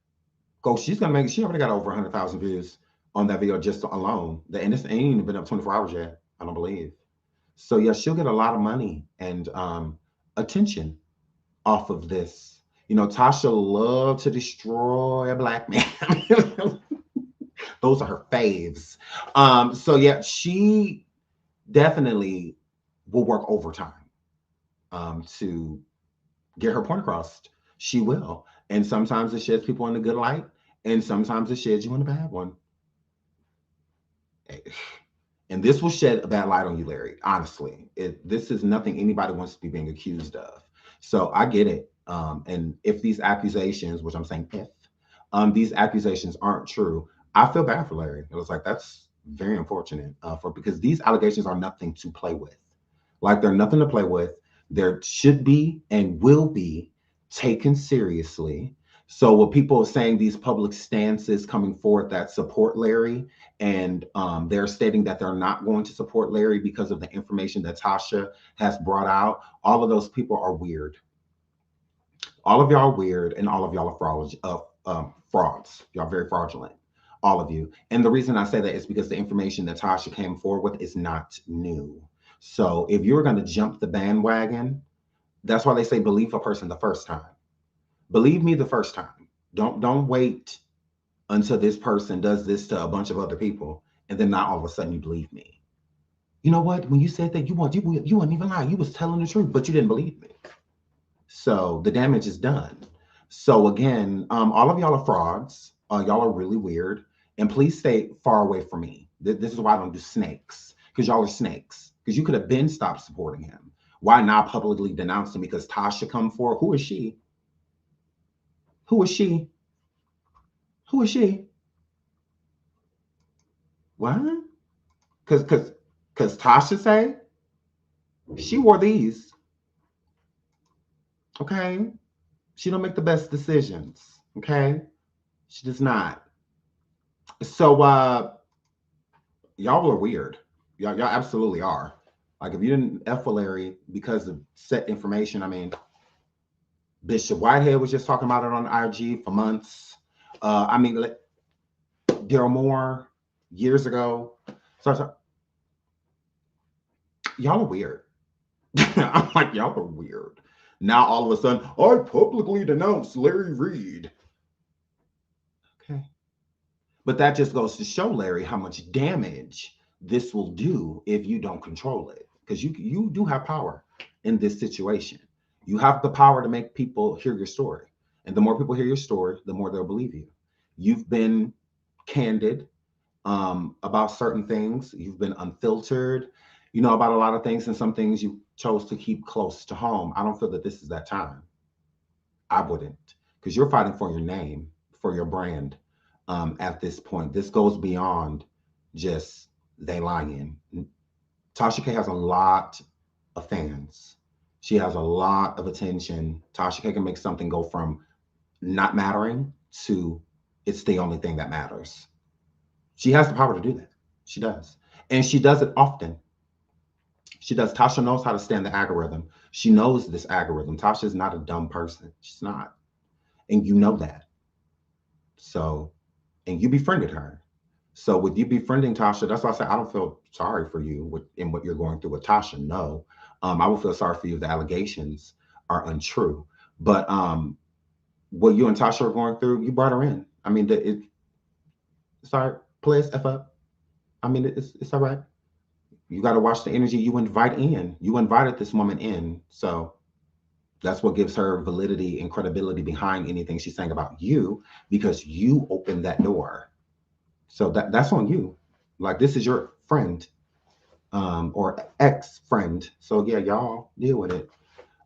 S5: She's gonna make. She already got over 100,000 views on that video just alone. And this ain't even been up 24 hours yet, I don't believe. So yeah, she'll get a lot of money and attention off of this. You know, Tasha loved to destroy a black man. Those are her faves. So yeah, she definitely will work overtime to get her point across. She will. And sometimes it sheds people in a good light, and sometimes it sheds you in a bad one. And this will shed a bad light on you, Larry. Honestly, this is nothing anybody wants to be being accused of. So I get it. And if these accusations, which I'm saying if, these accusations aren't true, I feel bad for Larry. It was like, that's very unfortunate because these allegations are nothing to play with. Like, they're nothing to play with. There should be and will be taken seriously. So what people are saying, these public stances coming forth that support Larry, and they're stating that they're not going to support Larry because of the information that Tasha has brought out, all of those people are weird. All of y'all are weird, and all of y'all are frauds. Y'all are very fraudulent, all of you. And the reason I say that is because the information that Tasha came forward with is not new. So if you're going to jump the bandwagon, that's why they say believe a person the first time. Believe me the first time. Don't wait until this person does this to a bunch of other people, and then not all of a sudden you believe me. You know what? When you said that, you weren't even lying. You was telling the truth, but you didn't believe me. So the damage is done. So again, all of y'all are frauds. Y'all are really weird. And please stay far away from me. This is why I don't do snakes, because y'all are snakes. Because you could have been stopped supporting him. Why not publicly denounce him? Because Tasha come forward. Who is she? Who is she? Who is she? What? Because Tasha say she wore these. Okay? She don't make the best decisions. Okay? She does not. So y'all are weird. Y'all absolutely are. Like, if you didn't F with Larry because of set information, I mean, Bishop Whitehead was just talking about it on IG for months. I mean, Daryl Moore years ago. So y'all are weird. I'm like, y'all are weird. Now all of a sudden, I publicly denounced Larry Reid. Okay. But that just goes to show, Larry, how much damage this will do if you don't control it. Because you do have power in this situation. You have the power to make people hear your story. And the more people hear your story, the more they'll believe you. You've been candid about certain things. You've been unfiltered, about a lot of things. And some things you chose to keep close to home. I don't feel that this is that time. I wouldn't. Because you're fighting for your name, for your brand at this point. This goes beyond just they lying. Tasha K has a lot of fans. She has a lot of attention. Tasha K can make something go from not mattering to it's the only thing that matters. She has the power to do that. She does. And she does it often. She does. Tasha knows how to stand the algorithm. She knows this algorithm. Tasha is not a dumb person. She's not. And you know that. So, and you befriended her. So with you befriending Tasha, that's why I say I don't feel sorry for you in what you're going through with Tasha. No, I will feel sorry for you if the allegations are untrue. But what you and Tasha are going through, you brought her in. I mean, sorry, please F up. I mean, it's all right. You got to watch the energy you invite in. You invited this woman in. So that's what gives her validity and credibility behind anything she's saying about you, because you opened that door. So that's on you. Like, this is your friend or ex-friend. So yeah, y'all deal with it.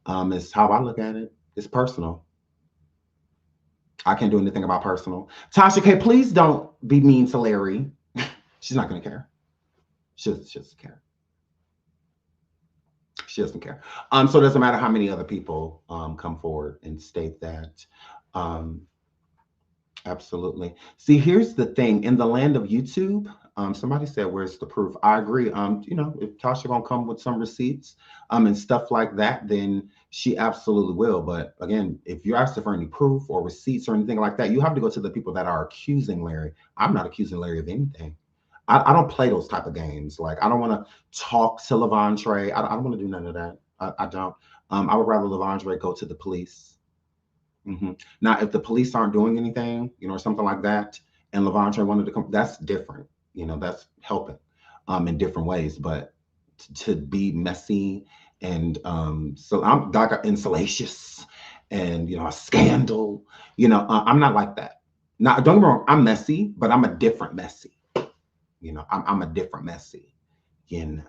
S5: It's how I look at it. It's personal. I can't do anything about personal. Tasha K, please don't be mean to Larry. She's not going to care. She doesn't care. She doesn't care. So it doesn't matter how many other people come forward and state that. Um, absolutely. See, here's the thing. In the land of YouTube, somebody said, "Where's the proof?" I agree. You know, if Tasha gonna come with some receipts, and stuff like that, then she absolutely will. But again, if you're asking for any proof or receipts or anything like that, you have to go to the people that are accusing Larry. I'm not accusing Larry of anything. I don't play those type of games. Like, I don't want to talk to Levandre. I don't want to do none of that. I don't. I would rather Levandre go to the police. Now, if the police aren't doing anything, you know, or something like that, and Levandre wanted to come, that's different. You know, that's helping in different ways. But to be messy and so I'm like salacious and, you know, a scandal, you know, I'm not like that. Now, don't get me wrong, I'm messy, but I'm a different messy. You know, I'm a different messy. You know,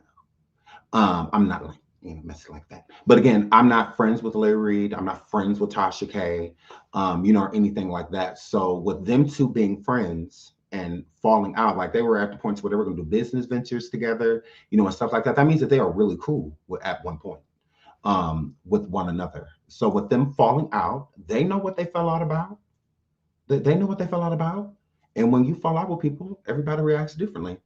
S5: I'm not like, you know, messy like that. But again, I'm not friends with Larry Reid. I'm not friends with Tasha K. You know, or anything like that. So with them two being friends and falling out, like they were at the point where they were going to do business ventures together, you know, and stuff like that. That means that they are really cool at one point with one another. So with them falling out, they know what they fell out about. They know what they fell out about. And when you fall out with people, everybody reacts differently.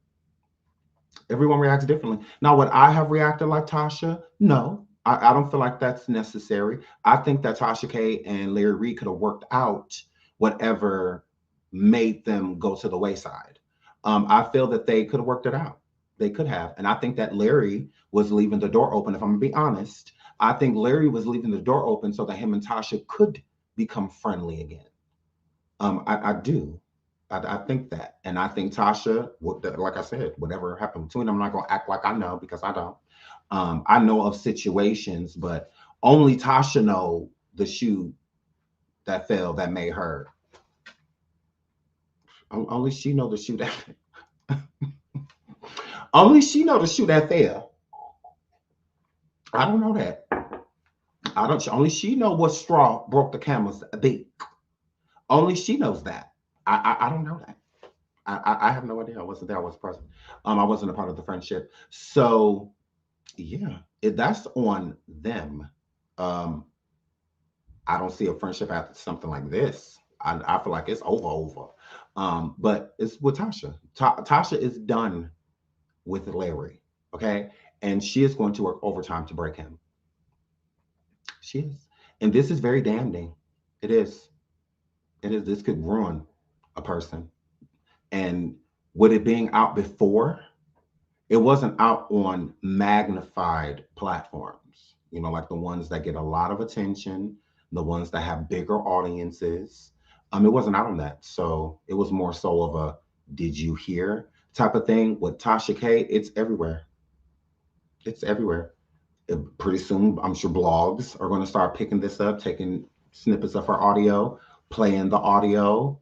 S5: Everyone reacts differently. Now, would I have reacted like Tasha? No, I don't feel like that's necessary. I think that Tasha K and Larry Reid could have worked out whatever made them go to the wayside. I feel that they could have worked it out. They could have. And I think that Larry was leaving the door open. If I'm going to be honest, I think Larry was leaving the door open so that him and Tasha could become friendly again. I do. I think that. And I think Tasha, like I said, whatever happened between them, I'm not going to act like I know because I don't. I know of situations, but only Tasha know the shoe that fell that made her. Only she know the shoe that only she know the shoe that fell. I don't know that. I don't. Only she know what straw broke the camel's beak. Only she knows that. I don't know that. I have no idea. I wasn't there. I wasn't present. I wasn't a part of the friendship. So yeah, that's on them. I don't see a friendship after something like this. I feel like it's over. But it's with Tasha. Tasha is done with Larry. Okay. And she is going to work overtime to break him. She is. And this is very damning. It is. It is. This could ruin a person. And with it being out before, it wasn't out on magnified platforms, you know, like the ones that get a lot of attention, the ones that have bigger audiences. It wasn't out on that. So it was more so of a did you hear type of thing. With Tasha K, it's everywhere. It's everywhere. Pretty soon, I'm sure blogs are going to start picking this up, taking snippets of her audio, playing the audio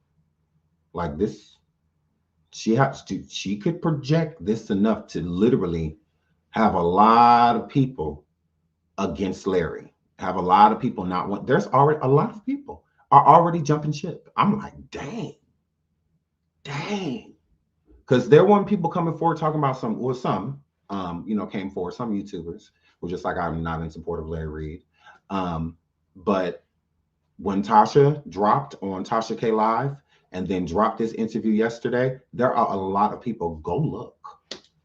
S5: like this. She could project this enough to literally have a lot of people against Larry, have a lot of people not want. There's already a lot of people are already jumping ship. I'm like, dang, because there weren't people coming forward talking about some, you know, came forward. Some YouTubers were just like, I'm not in support of Larry Reid. But when Tasha dropped on Tasha K Live and then dropped this interview yesterday, there are a lot of people, go look,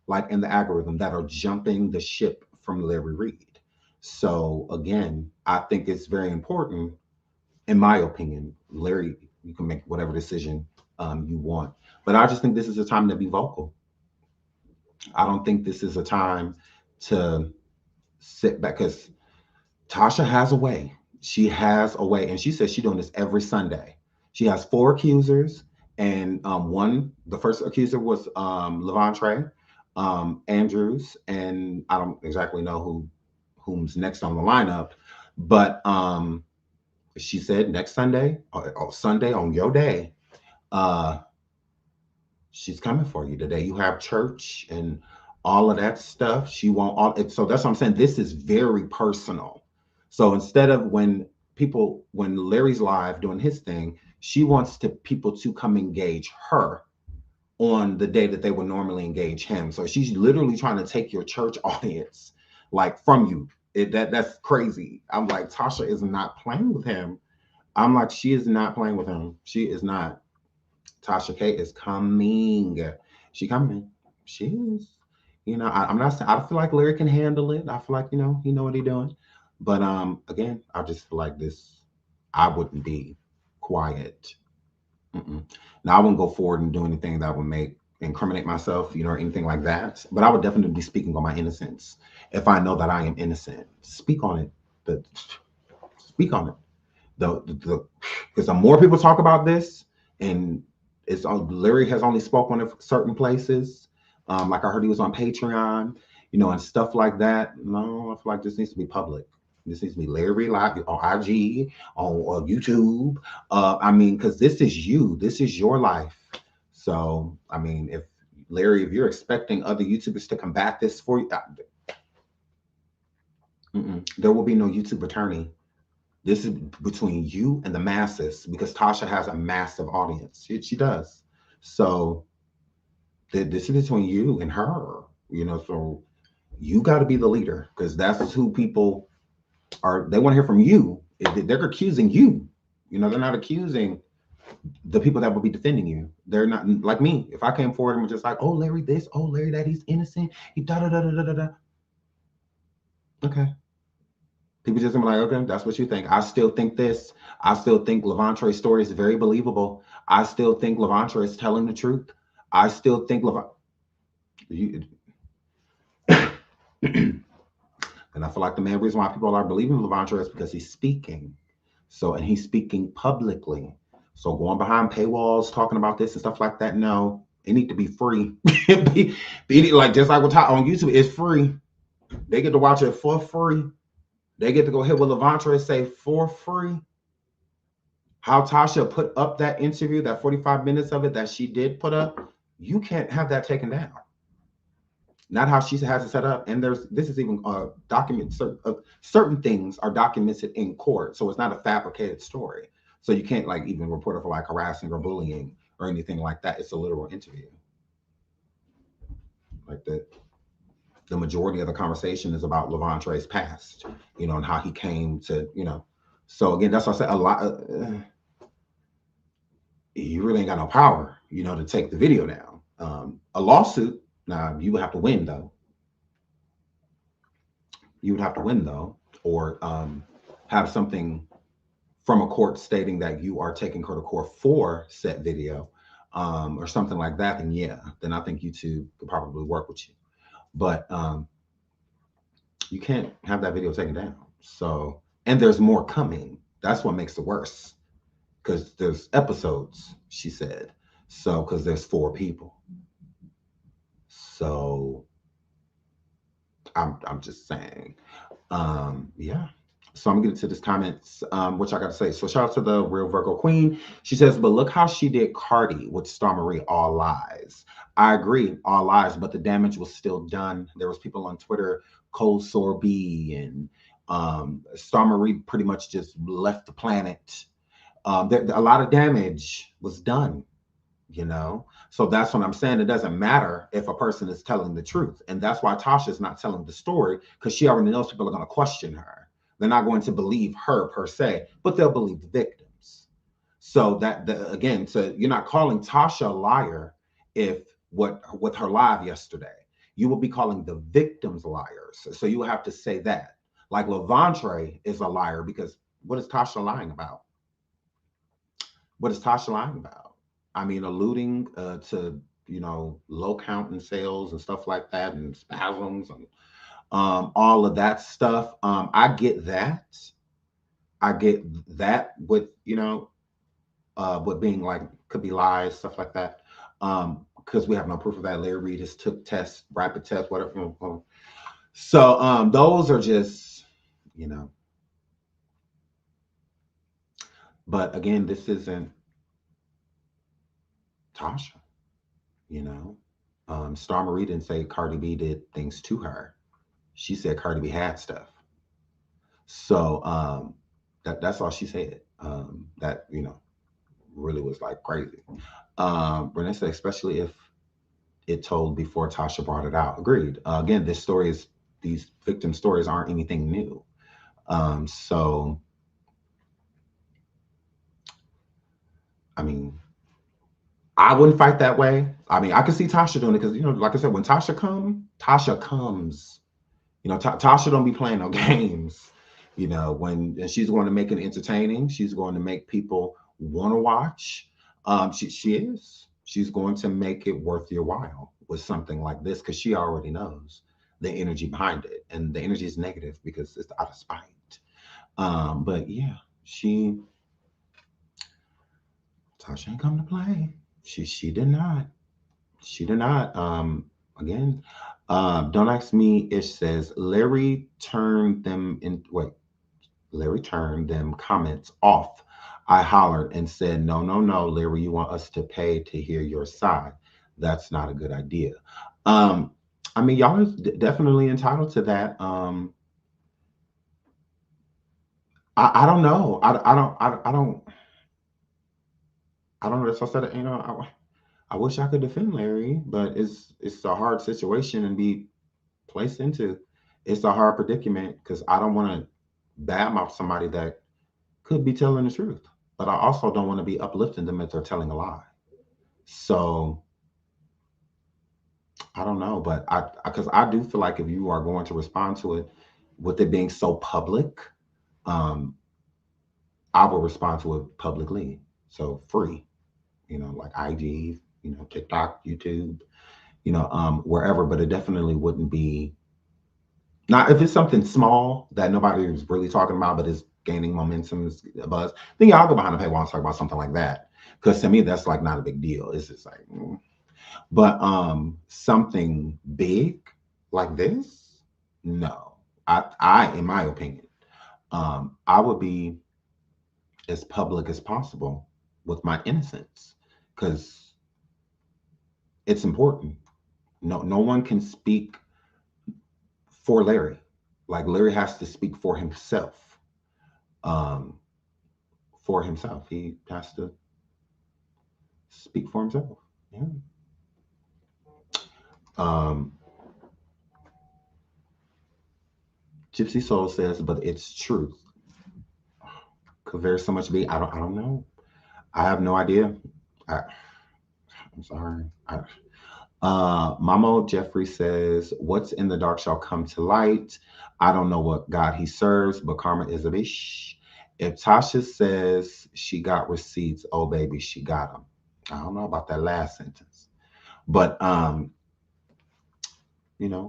S5: like in the algorithm, that are jumping the ship from Larry Reid. So again, I think it's very important, in my opinion. Larry, you can make whatever decision you want, but I just think this is a time to be vocal. I don't think this is a time to sit back, because Tasha has a way. She has a way, and she says she's doing this every Sunday. She has 4 accusers, and the first accuser was Levandre Andrews, and I don't exactly know who's next on the lineup, but she said next Sunday, or Sunday on your day, she's coming for you. Today you have church and all of that stuff. She won't all it. So that's what I'm saying. This is very personal. So instead of when Larry's live doing his thing, She wants people to come engage her on the day that they would normally engage him. So she's literally trying to take your church audience like from you. That's crazy. I'm like, Tasha is not playing with him. I'm like, she is not playing with him. She is not. Tasha K is coming. She coming. She is. You know, I'm not saying, I feel like Larry can handle it. I feel like, he know what he's doing. But again, I just feel like this, I wouldn't be quiet. Now I wouldn't go forward and do anything that would incriminate myself, or anything like that. But I would definitely be speaking on my innocence. If I know that I am innocent, speak on it. Speak on it. Because the more people talk about this, and Larry has only spoken on it for certain places. Like I heard he was on Patreon, and stuff like that. No, I feel like this needs to be public. This needs to be Larry live on IG, on YouTube. Because this is you. This is your life. So, if Larry, if you're expecting other YouTubers to combat this for you, there will be no YouTube attorney. This is between you and the masses, because Tasha has a massive audience. She does. So this is between you and her, so you got to be the leader, because that's who people they want to hear from you. They're accusing you, they're not accusing the people that will be defending you. They're not like me. If I came forward and was just like, oh, Larry this, oh, Larry that, he's innocent, he da-da-da-da-da-da. Okay. People just be like, okay, that's what you think. I still think this. I still think Levantre's story is very believable. I still think Levantre is telling the truth. I still think and I feel like the main reason why people are believing Levantre is because he's speaking. So, and he's speaking publicly. So going behind paywalls, talking about this and stuff like that, no, it need to be free. Like just like on YouTube, it's free. They get to watch it for free. They get to go hit with Levantre and say for free. How Tasha put up that interview, that 45 minutes of it that she did put up, you can't have that taken down. Not how she has it set up. And this is even document, certain things are documented in court. So it's not a fabricated story. So you can't like even report it for like harassing or bullying or anything like that. It's a literal interview. Like the majority of the conversation is about Levantre's past, and how he came to, So again, that's why I said a lot. You really ain't got no power, to take the video down. A lawsuit, now you would have to win though. You would have to win though, or have something from a court stating that you are taking her to court for said video, or something like that. And then I think YouTube could probably work with you. But you can't have that video taken down. So, and there's more coming. That's what makes it worse, because there's episodes, she said. So, because there's 4 people. So, I'm just saying. Yeah. So I'm gonna get into this comments, which I got to say. So shout out to the Real Virgo Queen. She says, but look how she did Cardi with Star Marie, all lies. I agree, all lies, but the damage was still done. There was people on Twitter, Cold Sore B, and Star Marie pretty much just left the planet. A lot of damage was done, So that's what I'm saying. It doesn't matter if a person is telling the truth. And that's why Tasha's not telling the story, because she already knows people are going to question her. They're not going to believe her per se, but they'll believe the victims. So again, so you're not calling Tasha a liar with her live yesterday. You will be calling the victims liars. So you have to say that. Like Levantre is a liar, because what is Tasha lying about? What is Tasha lying about? Alluding to, low count in sales and stuff like that, and spasms and all of that stuff. I get that. I get that with, with being like, could be lies, stuff like that. Because we have no proof of that. Larry Reid has took tests, rapid tests, whatever. So those are just, But again, this isn't Tasha, Star Marie didn't say Cardi B did things to her. She said Cardi B had stuff. So that's all she said. That, really was like crazy. Renee said, especially if it told before Tasha brought it out. Agreed. Again, these victim stories aren't anything new. So, I mean, I wouldn't fight that way. I mean, I could see Tasha doing it because, like I said, when Tasha comes. Tasha don't be playing no games. And she's going to make it entertaining. She's going to make people want to watch. She is. She's going to make it worth your while with something like this because she already knows the energy behind it, and the energy is negative because it's out of spite. But yeah, Tasha ain't come to play. She did not. She did not. Again, don't ask me. Ish says Larry turned them in. Wait, Larry turned them comments off. I hollered and said, "No, no, no, Larry, you want us to pay to hear your side? That's not a good idea." I mean, y'all are definitely entitled to that. I don't know. I don't know. That's what I said. I wish I could defend Larry, but it's a hard situation and be placed into. It's a hard predicament because I don't want to badmouth somebody that could be telling the truth, but I also don't want to be uplifting them if they're telling a lie. So I don't know, but because I do feel like if you are going to respond to it with it being so public, um, I will respond to it publicly, so free, like IG, TikTok, YouTube, wherever. But it definitely wouldn't be. Now, if it's something small that nobody is really talking about, but is gaining momentum, is a buzz, then yeah, I'll go behind the paywall and talk about something like that. Because to me, that's like not a big deal. It's just like, but something big like this, no. In my opinion, I would be as public as possible with my innocence because it's important. No one can speak for Larry. Like Larry has to speak for himself. Um, for himself, he has to speak for himself. Yeah. Um, Gypsy Soul says, but it's truth. Could there so much be? I don't know. I have no idea. I'm sorry. Mama Jeffrey says, "What's in the dark shall come to light." I don't know what God he serves, but karma is a bitch. If Tasha says she got receipts, oh baby, she got them. I don't know about that last sentence, but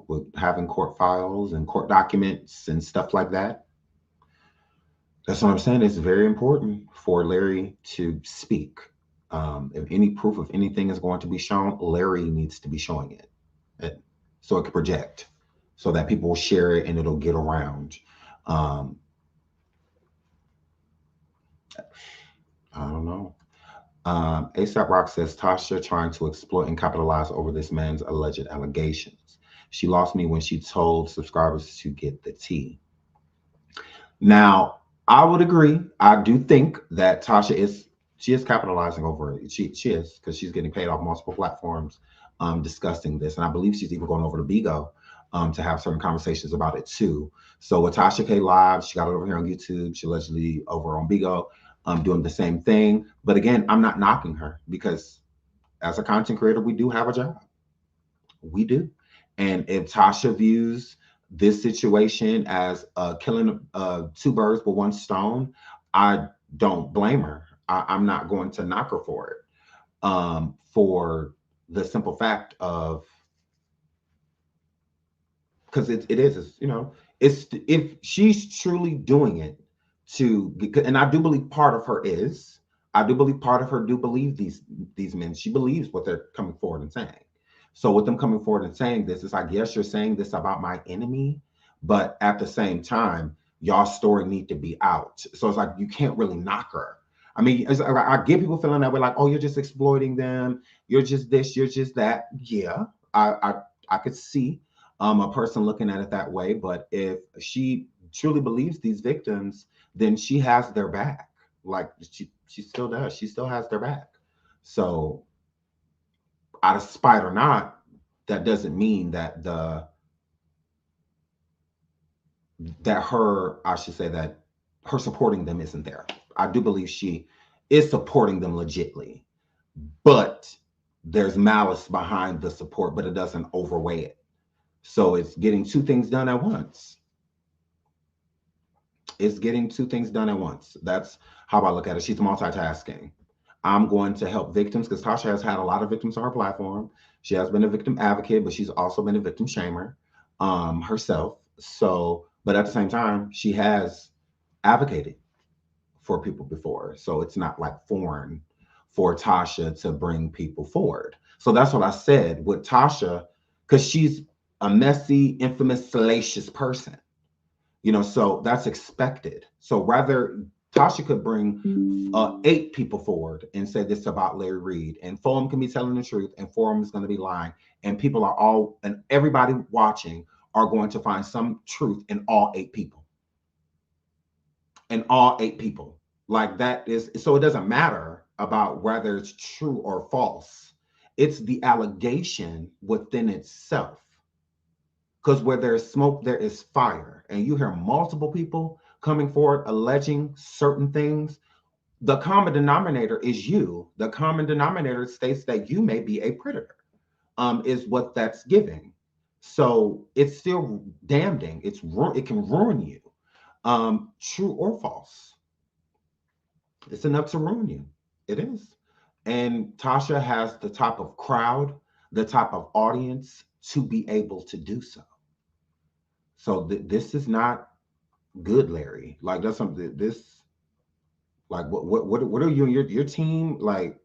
S5: with having court files and court documents and stuff like that, that's what I'm saying. It's very important for Larry to speak. If any proof of anything is going to be shown, Larry needs to be showing it, so it can project, so that people will share it and it'll get around. I don't know. ASAP Rock says Tasha trying to exploit and capitalize over this man's alleged allegations. She lost me when she told subscribers to get the tea. Now, I would agree. I do think that Tasha is capitalizing over it. She is, because she's getting paid off multiple platforms discussing this. And I believe she's even going over to Bigo to have certain conversations about it too. So with Tasha K Live, she got it over here on YouTube. She allegedly over on Bigo doing the same thing. But again, I'm not knocking her because as a content creator, we do have a job. We do. And if Tasha views this situation as killing two birds with one stone, I don't blame her. I'm not going to knock her for it, for the simple fact of, because it's if she's truly doing it and I do believe part of her is, I do believe part of her do believe these men. She believes what they're coming forward and saying. So with them coming forward and saying this, it's like, yes, you're saying this about my enemy, but at the same time, y'all's story need to be out. So it's like, you can't really knock her. I mean, I get people feeling that way, like, oh, you're just exploiting them. You're just this, you're just that. Yeah, I could see a person looking at it that way. But if she truly believes these victims, then she has their back. Like she still does. She still has their back. So out of spite or not, that doesn't mean that I should say that her supporting them isn't there. I do believe she is supporting them legitly, but there's malice behind the support, but it doesn't overweigh it. So it's getting two things done at once. It's getting two things done at once. That's how I look at it. She's multitasking. I'm going to help victims because Tasha has had a lot of victims on her platform. She has been a victim advocate, but she's also been a victim shamer herself. So, but at the same time, she has advocated for people before. So it's not like foreign for Tasha to bring people forward. So that's what I said with Tasha, because she's a messy, infamous, salacious person. So that's expected. So rather, Tasha could bring 8 people forward and say this about Larry Reid, and 4 of them can be telling the truth, and 4 of them is going to be lying. And people are all, and everybody watching are going to find some truth in all 8 people. In all 8 people. Like that is, so it doesn't matter about whether it's true or false. It's the allegation within itself. Because where there's smoke, there is fire. And you hear multiple people coming forward alleging certain things. The common denominator is you. The common denominator states that you may be a predator, is what that's giving. So it's still damning. It can ruin you, true or false. It's enough to ruin you. It is. And Tasha has the type of crowd, the type of audience to be able to do so. So this is not good, Larry. Like that's something. This, like, what are you and your team like?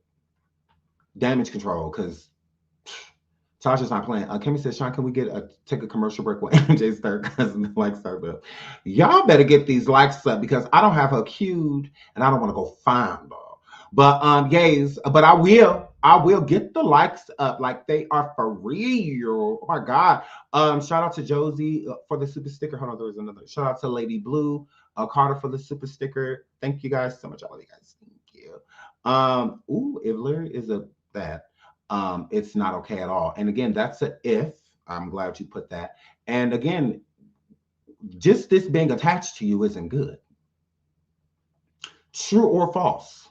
S5: Damage control, because Tasha's not playing. Kimmy says, Sean, can we take a commercial break with MJ's third cousin likes started up? Y'all better get these likes up because I don't have her queued and I don't want to go find her. But yes, but I will get the likes up like they are for real. Oh my God. Shout out to Josie for the super sticker. Hold on, there was another. Shout out to Lady Blue, Carter for the super sticker. Thank you guys so much. I love you guys. Thank you. Ooh, if Larry is that, it's not okay at all. And again, that's a if. I'm glad you put that. And again, just this being attached to you isn't good. True or false.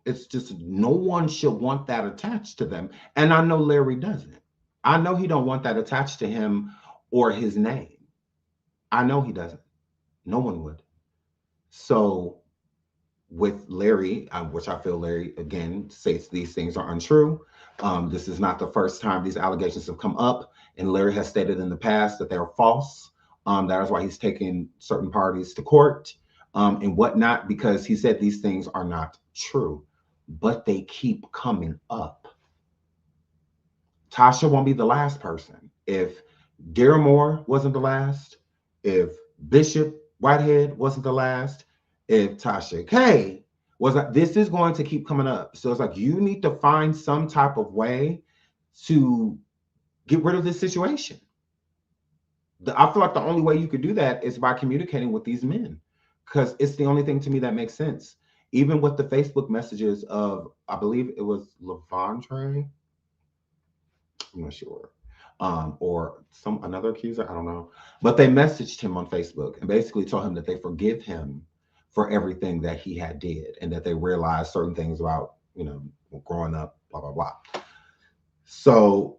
S5: It's just no one should want that attached to them. And I know Larry doesn't. I know he don't want that attached to him or his name. I know he doesn't. No one would. So with Larry, which I feel Larry, again, states these things are untrue. This is not the first time these allegations have come up. And Larry has stated in the past that they're false. That is why he's taken certain parties to court and whatnot, because he said these things are not true, but they keep coming up. Tasha won't be the last person. If Moore wasn't the last, if Bishop Whitehead wasn't the last, if Tasha K wasn't, this is going to keep coming up. So it's like you need to find some type of way to get rid of this situation. I feel like the only way you could do that is by communicating with these men, because it's the only thing to me that makes sense. Even with the Facebook messages of, I believe it was Levandre, I'm not sure, or another accuser, I don't know. But they messaged him on Facebook and basically told him that they forgive him for everything that he had did, and that they realized certain things about, growing up, blah, blah, blah. So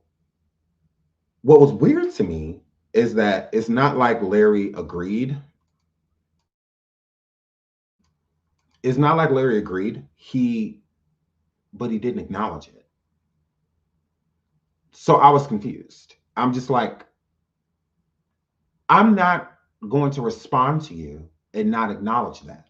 S5: what was weird to me is that it's not like Larry agreed. It's not like Larry agreed, but he didn't acknowledge it. So I was confused. I'm just like, I'm not going to respond to you and not acknowledge that.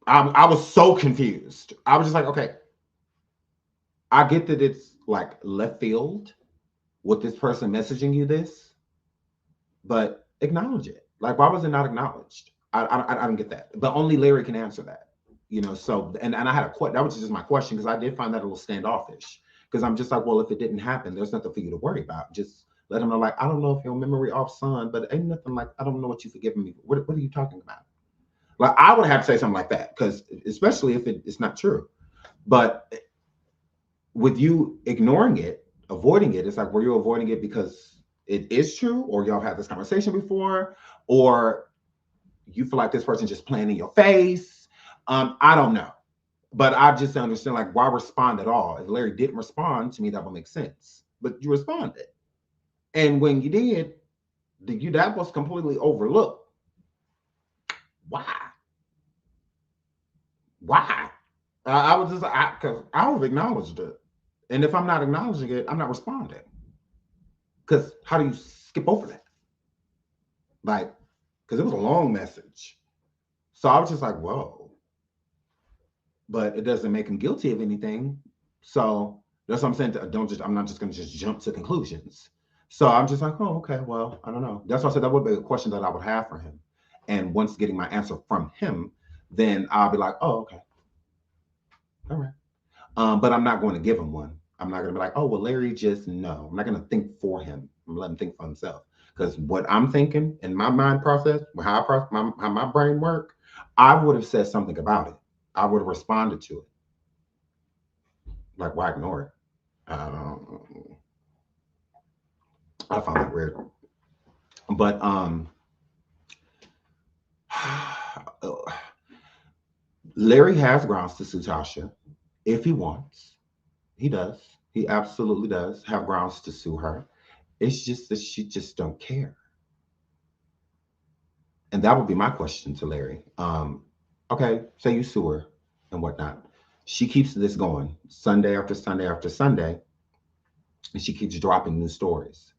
S5: I was so confused. I was just like, okay, I get that it's like left field with this person messaging you this, but acknowledge it. Like, why was it not acknowledged? I don't get that. But only Larry can answer that. So, and I had a question. That was just my question, because I did find that a little standoffish. Because I'm just like, well, if it didn't happen, there's nothing for you to worry about. Just let him know, like, I don't know if your memory off, son, but ain't nothing like, I don't know what you forgiving me. What are you talking about? Like, I would have to say something like that, because especially if it's not true. But with you ignoring it, avoiding it, it's like, were you avoiding it because it is true, or y'all had this conversation before, or you feel like this person just playing in your face? I don't know. But I just understand, like, why respond at all? If Larry didn't respond, to me, that would make sense. But you responded. And when you did, that was completely overlooked. Why? Why? I was just, because I would have acknowledged it. And if I'm not acknowledging it, I'm not responding. Because how do you skip over that? Like, because it was a long message. So I was just like, whoa. But it doesn't make him guilty of anything. So that's what I'm saying. I'm not just going to just jump to conclusions. So I'm just like, oh, okay, well, I don't know. That's why I said that would be a question that I would have for him. And once getting my answer from him, then I'll be like, oh, okay. All right. But I'm not going to give him one. I'm not going to be like, oh, well, Larry, just no. I'm not going to think for him. I'm going to let him think for himself. Because what I'm thinking in my mind process, how my brain works, I would have said something about it. I would have responded to it. Like, why ignore it? I found that weird. But Larry has grounds to sue Tasha if he wants. He does. He absolutely does have grounds to sue her. It's just that she just don't care. And that would be my question to Larry. Okay, say you sue her and whatnot. She keeps this going Sunday after Sunday after Sunday, and she keeps dropping new stories.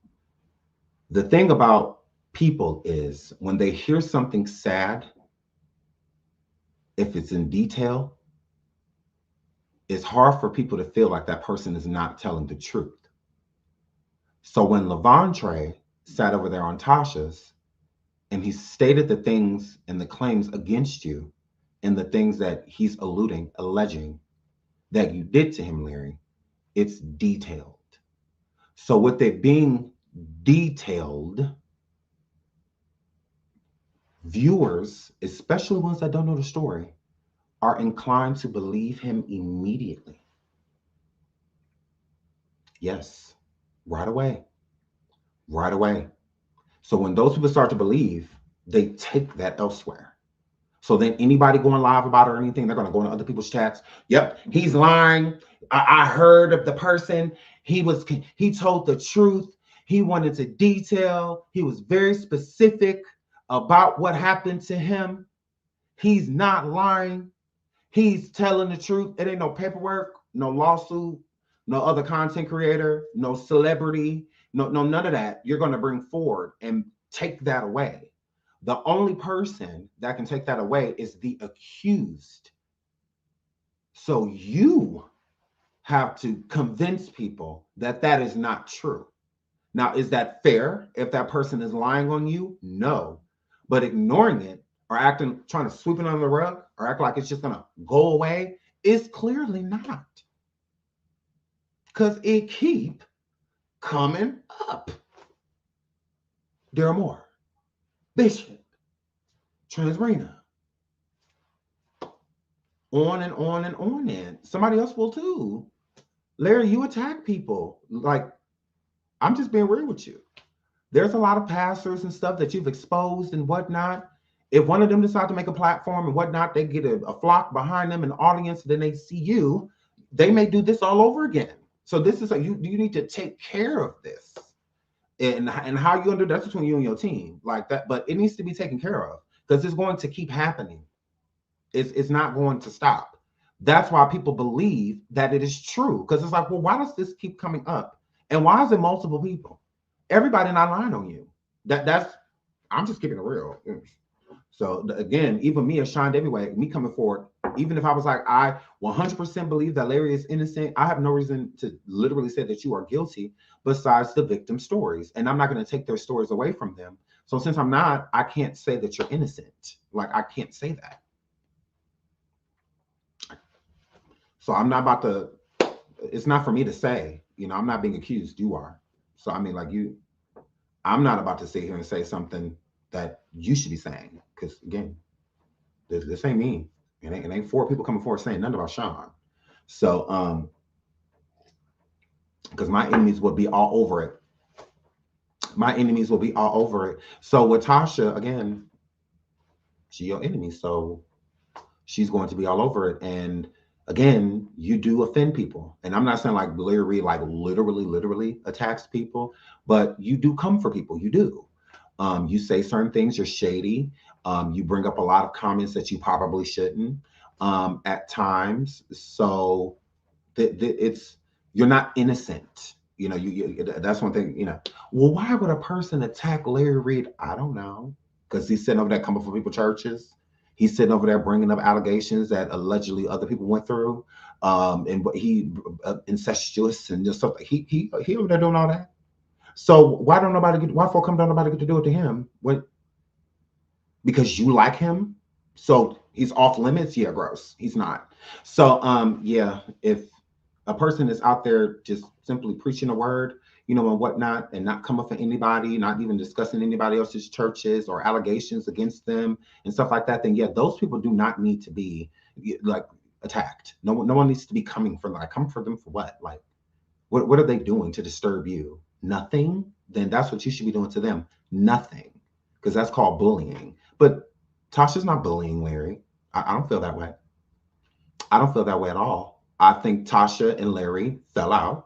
S5: The thing about people is when they hear something sad, if it's in detail, it's hard for people to feel like that person is not telling the truth. So when Levontre sat over there on Tasha's and he stated the things and the claims against you and the things that he's alleging that you did to him, Larry, it's detailed. So with it being detailed, viewers, especially ones that don't know the story, are inclined to believe him immediately. Yes, right away. Right away. So when those people start to believe, they take that elsewhere. So then anybody going live about it or anything, they're going to go into other people's chats. Yep, he's lying. I heard of the person. He told the truth. He wanted to detail. He was very specific about what happened to him. He's not lying. He's telling the truth. It ain't no paperwork, no lawsuit, no other content creator, no celebrity, no none of that. You're going to bring forward and take that away. The only person that can take that away is the accused. So you have to convince people that that is not true. Now, is that fair if that person is lying on you? No. But ignoring it or trying to sweep it under the rug or act like it's just going to go away is clearly not. Because it keep coming up. There are more. Bishop, Transrena. On and on and on. And somebody else will too. Larry, you attack people. Like, I'm just being real with you. There's a lot of pastors and stuff that you've exposed and whatnot. If one of them decide to make a platform and whatnot, they get a flock behind them, an audience, then they see you, they may do this all over again. So this is you need to take care of this. And how you're gonna do that's between you and your team, like that. But it needs to be taken care of because it's going to keep happening. It's not going to stop. That's why people believe that it is true. Because it's like, well, why does this keep coming up? And why is it multiple people? Everybody not lying on you. I'm just keeping it real. So again, even me as SeanDavieWay, me coming forward, even if I was like, I 100% believe that Larry is innocent, I have no reason to literally say that you are guilty besides the victim stories. And I'm not going to take their stories away from them. So since I'm not, I can't say that you're innocent. Like, I can't say that. So I'm not about to, it's not for me to say, I'm not being accused, you are. So I mean, like, you I'm not about to sit here and say something that you should be saying. Because again, this ain't me. It ain't 4 people coming forward saying nothing about Sean. So because my enemies will be all over it. My enemies will be all over it. So with Tasha, again, she your enemy. So she's going to be all over it. And again, you do offend people. And I'm not saying like Larry Reid like literally attacks people, but you do come for people. You do. You say certain things, you're shady. You bring up a lot of comments that you probably shouldn't at times. So it's you're not innocent. You know, you that's one thing, you know. Well, why would a person attack Larry Reid? I don't know. Because he's sitting over there coming for people churches. He's sitting over there bringing up allegations that allegedly other people went through, and what he incestuous and just stuff. He over there doing all that. So why don't nobody get? Why for come don't nobody get to do it to him? What? Because you like him? So he's off limits? Yeah, gross. He's not. So yeah, if a person is out there just simply preaching a word, you know, and whatnot, and not coming for anybody, not even discussing anybody else's churches or allegations against them and stuff like that, then yeah, those people do not need to be like attacked. No one needs to be coming for like come for them for what? Like, what are they doing to disturb you? Nothing. Then that's what you should be doing to them. Nothing, because that's called bullying. But Tasha's not bullying Larry. I don't feel that way. I don't feel that way at all. I think Tasha and Larry fell out.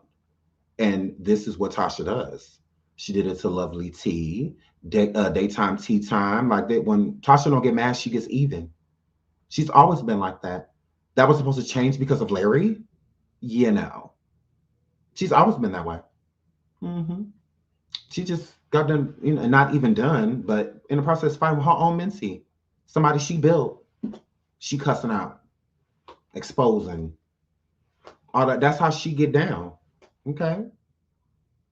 S5: And this is what Tasha does. She did it to Lovely T, daytime tea time. Like that, when Tasha don't get mad, she gets even. She's always been like that. That was supposed to change because of Larry? You know. She's always been that way. Mm-hmm. She just got done, you know, not even done, but in the process fighting with her own mentee. Somebody she built. She cussing out, exposing. All that. That's how she get down. Okay.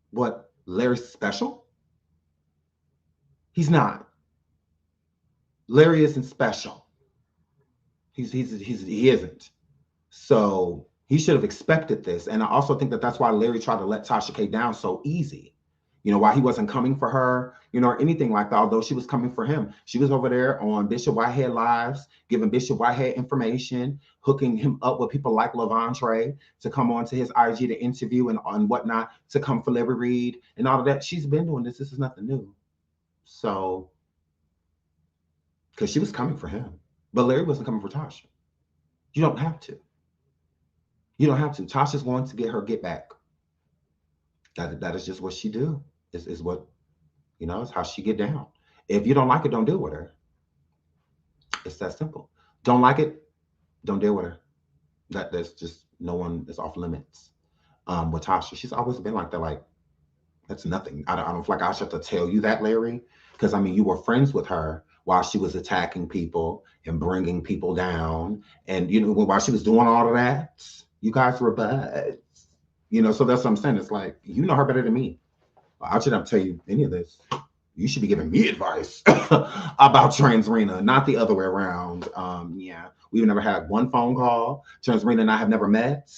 S5: What, Larry's special? He's not. Larry isn't special. He isn't. So he should have expected this. And I also think that that's why Larry tried to let Tasha K down so easy. You know, why he wasn't coming for her, you know, or anything like that, although she was coming for him. She was over there on Bishop Whitehead Lives, giving Bishop Whitehead information, hooking him up with people like Lavontre to come on to his IG to interview and whatnot, to come for Larry Reid and all of that. She's been doing this. This is nothing new. So, because she was coming for him. But Larry wasn't coming for Tasha. You don't have to. You don't have to. Tasha's going to get her get back. That is just what she do. Is what, you know, it's how she get down. If you don't like it, don't deal with her. It's that simple. Don't like it, don't deal with her. That's just, no one is off limits. With Tasha, she's always been like that. Like, that's nothing. I don't feel like I should have to tell you that, Larry, because I mean, you were friends with her while she was attacking people and bringing people down, and you know, while she was doing all of that, you guys were buds. You know, so that's what I'm saying. It's like, you know her better than me. I shouldn't have to tell you any of this. You should be giving me advice about Transrena, not the other way around. Yeah, we've never had one phone call. Transrena and I have never met.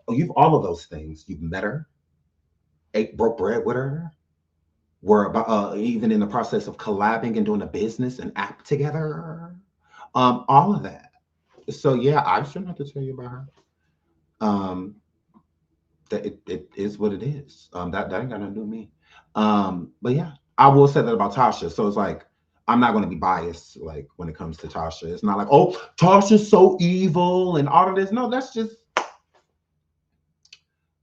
S5: You've all of those things. You've met her, ate broke bread with her. We're about even in the process of collabing and doing a business and app together. All of that. So yeah, I shouldn't have to tell you about her. That it is what it is. That ain't got nothing to do with me. But yeah, I will say that about Tasha. So it's like, I'm not going to be biased like when it comes to Tasha. It's not like, oh, Tasha's so evil and all of this. No, that's just,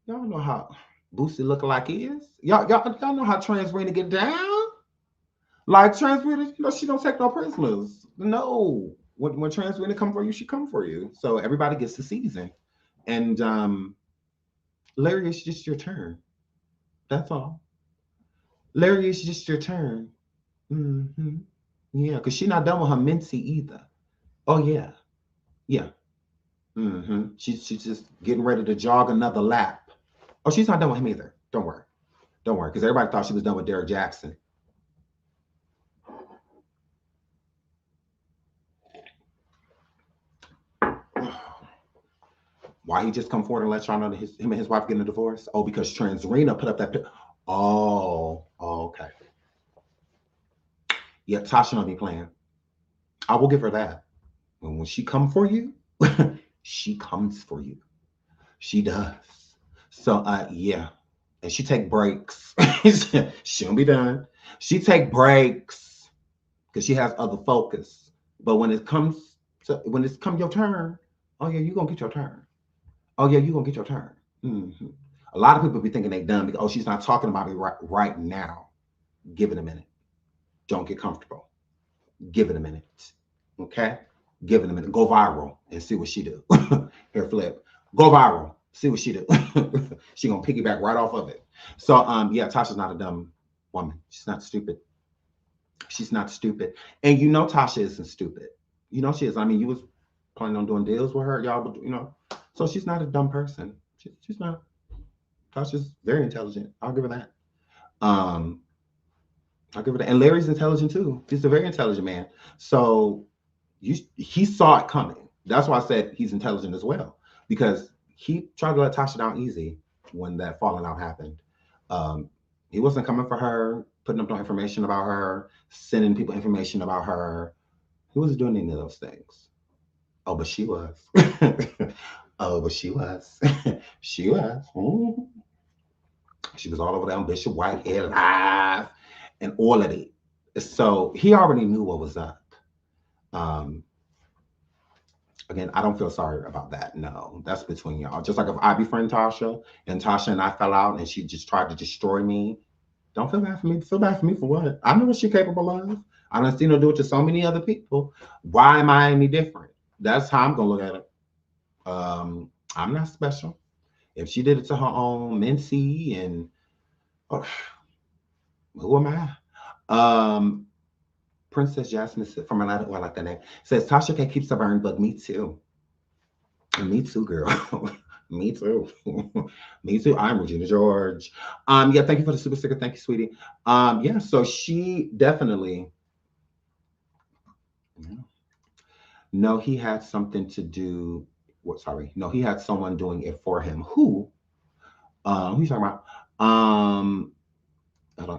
S5: y'all know how Boosie looking like he is. Y'all know how Transrena get down. Like Transrena, you know, she don't take no prisoners. No, when Transrena come for you, she come for you. So everybody gets the season. And Larry, it's just your turn. That's all. Larry, it's just your turn. Mm-hmm. Yeah, because she's not done with her mentee either. Oh, yeah. Yeah. Mm-hmm. She's just getting ready to jog another lap. Oh, she's not done with him either. Don't worry. Don't worry, because everybody thought she was done with Derek Jackson. Why he just come forward and let y'all know that him and his wife getting a divorce? Oh, because Transrena put up that. Oh, okay. Yeah, Tasha don't be playing. I will give her that. And when she come for you, she comes for you. She does. So yeah. And she take breaks. She don't be done. She take breaks because she has other focus. But when it's come your turn, oh yeah, you gonna get your turn. Oh yeah, you gonna get your turn. Mhm. A lot of people be thinking they done because oh she's not talking about me right now. Give it a minute. Don't get comfortable. Give it a minute. Okay? Give it a minute. Go viral and see what she do. Here, flip. Go viral. See what she do. She gonna piggyback right off of it. So yeah, Tasha's not a dumb woman. She's not stupid. She's not stupid. And you know Tasha isn't stupid. You know she is. I mean, you was planning on doing deals with her, y'all, but you know. So she's not a dumb person. She's not. Tasha's very intelligent. I'll give her that. Um, I'll give her that. And Larry's intelligent too. He's a very intelligent man. So he saw it coming. That's why I said he's intelligent as well. Because he tried to let Tasha down easy when that falling out happened. Um, he wasn't coming for her, putting up no information about her, sending people information about her. He wasn't doing any of those things. Oh, but she was. Oh, but she was. She was. Mhm. She was all over that Bishop Whitehead live and all of it. So he already knew what was up. Um, Again, I don't feel sorry about that. No, that's between y'all. Just like if I befriend Tasha and I fell out and she just tried to destroy me, don't feel bad for me. Feel bad for me for what? I know what she's capable of. I done seen her do it to so many other people. Why am I any different? That's how I'm gonna look at it. I'm not special. If she did it to her own Mincy and oh, who am I? Um, Princess Jasmine from Atlanta, oh, I like that name. Says Tasha can keep stubborn, but me too. Me too, girl. Me too. Me too. I'm Regina George. Yeah, thank you for the super sticker. Thank you, sweetie. Yeah, so she definitely yeah. No, he had something to do. What sorry. No, he had someone doing it for him. Who you talking about?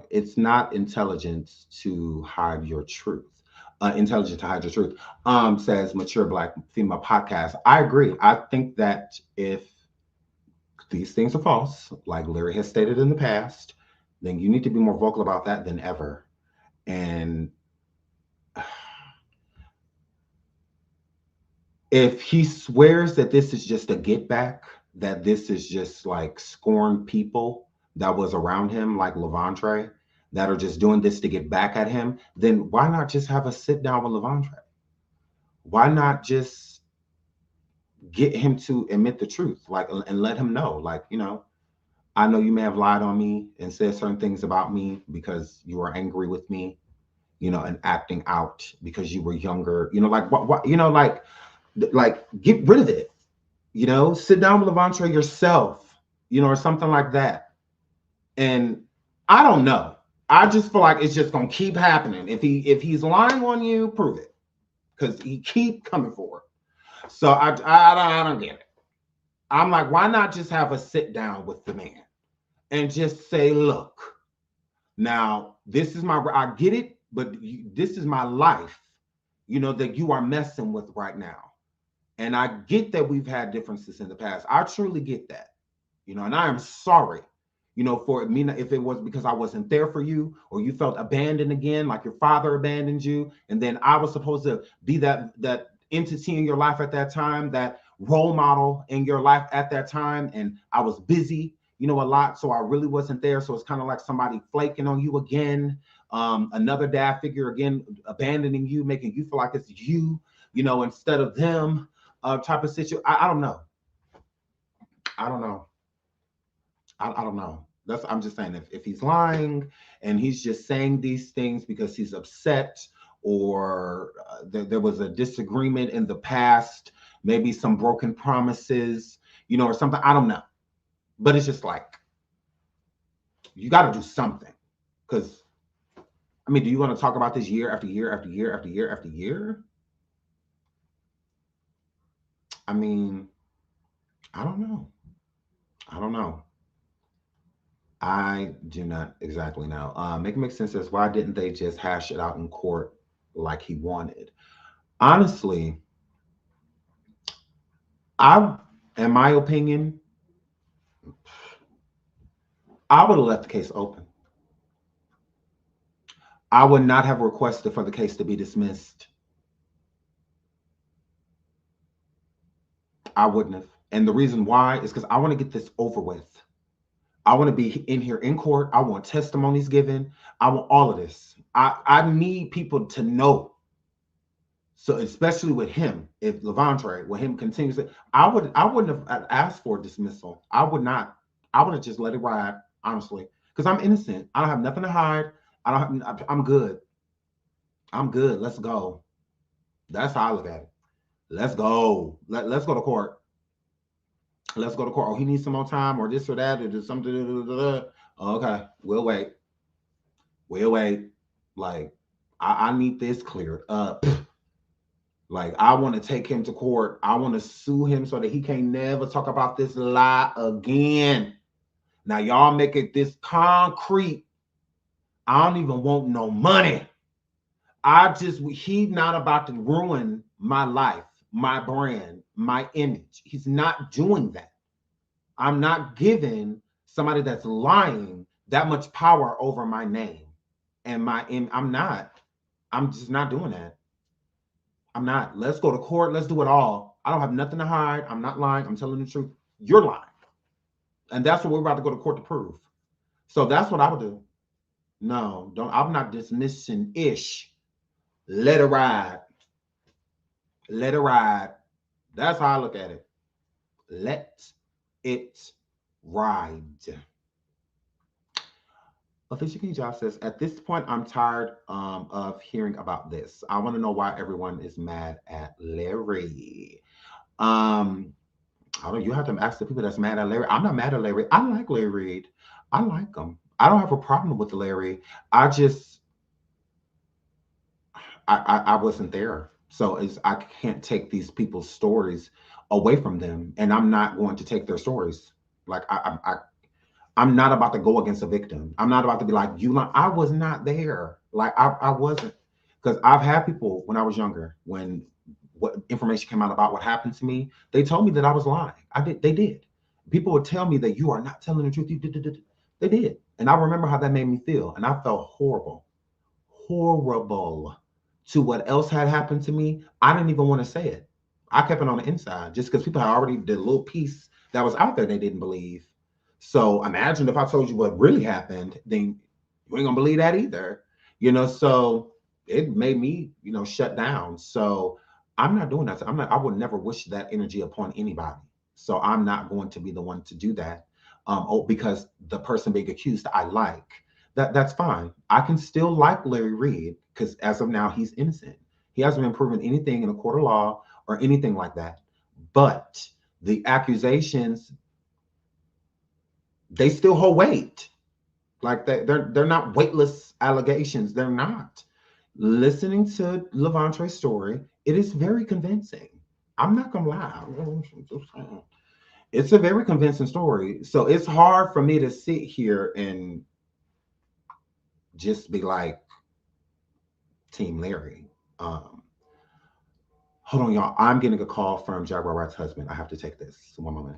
S5: It's not intelligence to hide your truth. Intelligent to hide your truth. Says mature black female podcast. I agree. I think that if these things are false, like Larry has stated in the past, then you need to be more vocal about that than ever. And if he swears that this is just a get back, that this is just like scorned people that was around him, like Levante, that are just doing this to get back at him, then why not just have a sit down with Levante? Why not just get him to admit the truth, like, and let him know, like, you know, I know you may have lied on me and said certain things about me because you were angry with me, you know, and acting out because you were younger, you know, like what you know, like get rid of it, you know, sit down with Levante yourself, you know, or something like that. And I don't know. I just feel like it's just gonna keep happening. If he's lying on you, prove it, because he keep coming for it. So I don't get it. I'm like, why not just have a sit down with the man and just say, look, now this is I get it, but this is my life, you know, that you are messing with right now. And I get that we've had differences in the past. I truly get that, you know, and I am sorry, you know, for me, if it was because I wasn't there for you or you felt abandoned again, like your father abandoned you. And then I was supposed to be that entity in your life at that time, that role model in your life at that time. And I was busy, you know, a lot. So I really wasn't there. So it's kind of like somebody flaking on you again. Another dad figure again, abandoning you, making you feel like it's you know, instead of them. Type of situation. I don't know. I don't know. I don't know. I'm just saying if he's lying and he's just saying these things because he's upset or there was a disagreement in the past, maybe some broken promises, you know, or something. I don't know. But it's just like you got to do something because I mean, do you want to talk about this year after year after year after year after year? I mean, I don't know. I don't know. I do not exactly know. Make sense says, why didn't they just hash it out in court like he wanted? Honestly, in my opinion, I would have left the case open. I would not have requested for the case to be dismissed. I wouldn't have. And the reason why is because I want to get this over with. I want to be in here in court. I want testimonies given. I want all of this. I need people to know. So especially with him, if Levante, with him continues, I wouldn't have asked for dismissal. I would not. I would have just let it ride, honestly, because I'm innocent. I don't have nothing to hide. I'm good. I'm good. Let's go. That's how I look at it. Let's go. Let's go to court. Let's go to court. Oh, he needs some more time, or this or that, or something. Okay, we'll wait. We'll wait. Like, I need this cleared up. Like, I want to take him to court. I want to sue him so that he can't never talk about this lie again. Now, y'all make it this concrete. I don't even want no money. He's not about to ruin my life, my brand, my image. He's not doing that. I'm not giving somebody that's lying that much power over my name and I'm not. I'm just not doing that. I'm not. Let's go to court. Let's do it all. I don't have nothing to hide. I'm not lying. I'm telling the truth. You're lying. And that's what we're about to go to court to prove. So that's what I would do. No, don't. I'm not dismissing ish. Let it ride. Let it ride. That's how I look at it. Let it ride. Official Key Job says, at this point, I'm tired of hearing about this. I want to know why everyone is mad at Larry. I don't. You have to ask the people that's mad at Larry. I'm not mad at Larry. I like Larry Reid. I like him. I don't have a problem with Larry. I wasn't there, so I can't take these people's stories away from them, and I'm not going to take their stories. Like I'm not about to go against a victim. I'm not about to be like, I was not there. Like I wasn't, because I've had people when I was younger, when what information came out about what happened to me, they told me that I was lying. They did. People would tell me that you are not telling the truth. They did. And I remember how that made me feel. And I felt horrible to what else had happened to me. I didn't even want to say it. I kept it on the inside just because people had already did a little piece that was out there they didn't believe. So imagine if I told you what really happened, then you ain't gonna believe that either. So it made me, shut down. So I'm not doing that. I would never wish that energy upon anybody. So I'm not going to be the one to do that. Because the person being accused I like. That's fine. I can still like Larry Reid because as of now, he's innocent. He hasn't been proven anything in a court of law or anything like that. But the accusations, they still hold weight. Like they're not weightless allegations. They're not. Listening to Levante's story, it is very convincing. I'm not gonna lie. It's a very convincing story. So it's hard for me to sit here and just be like Team Larry. Hold on, y'all. I'm getting a call from Jaguar Wright's husband. I have to take this. One moment.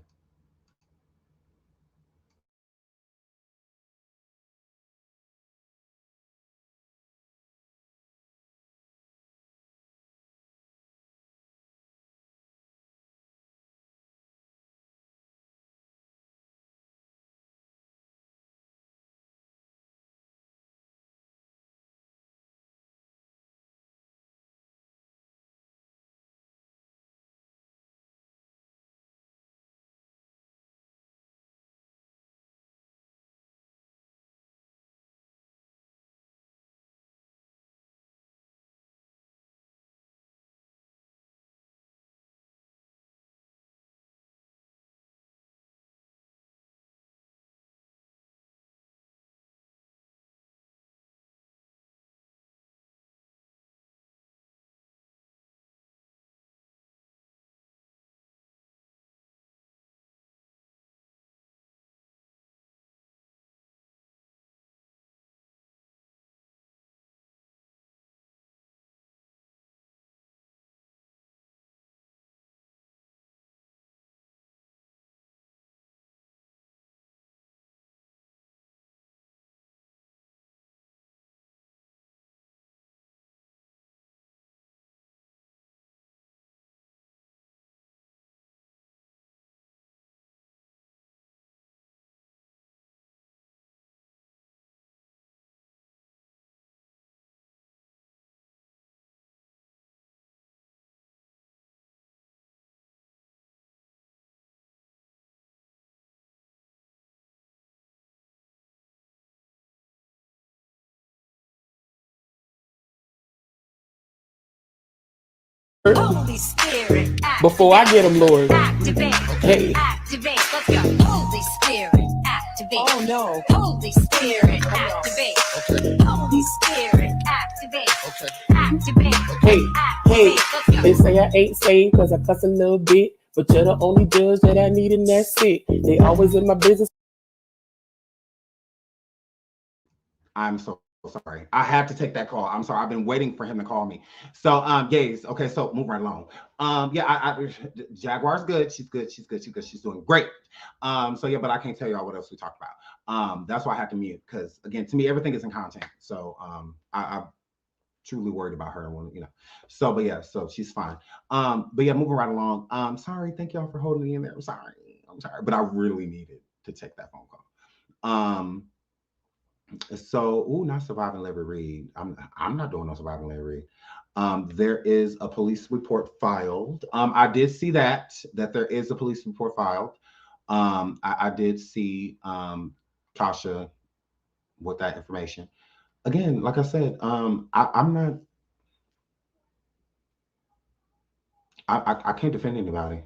S2: Holy Spirit,
S3: before I get them, Lord.
S2: activate,
S3: Hey.
S2: activate. Let's go. Holy Spirit, activate.
S4: Oh no.
S2: Holy Spirit, activate.
S1: Okay.
S2: Holy Spirit, activate.
S1: Okay.
S2: Activate.
S3: Hey, hey,
S2: Activate. Let's go.
S3: they say I ain't saved cause I cuss a little bit, but you're the only judge that I need and that's it. They always in my business.
S5: I'm so sorry. I had to take that call. I'm sorry. I've been waiting for him to call me. So, yes. Okay. So move right along. Yeah, I Jaguar's good. She's good. She's good. She's good. She's doing great. So yeah, but I can't tell y'all what else we talked about. That's why I had to mute because again, to me, everything is in content. So, I'm truly worried about her. So, but yeah, so she's fine. But yeah, moving right along. Sorry. Thank y'all for holding me in there. I'm sorry. But I really needed to take that phone call. So, not surviving Larry Reid. I'm not doing no surviving Larry Reid. There is a police report filed. I did see that there is a police report filed. I did see Tasha with that information. Again, like I said, I'm not. I can't defend anybody.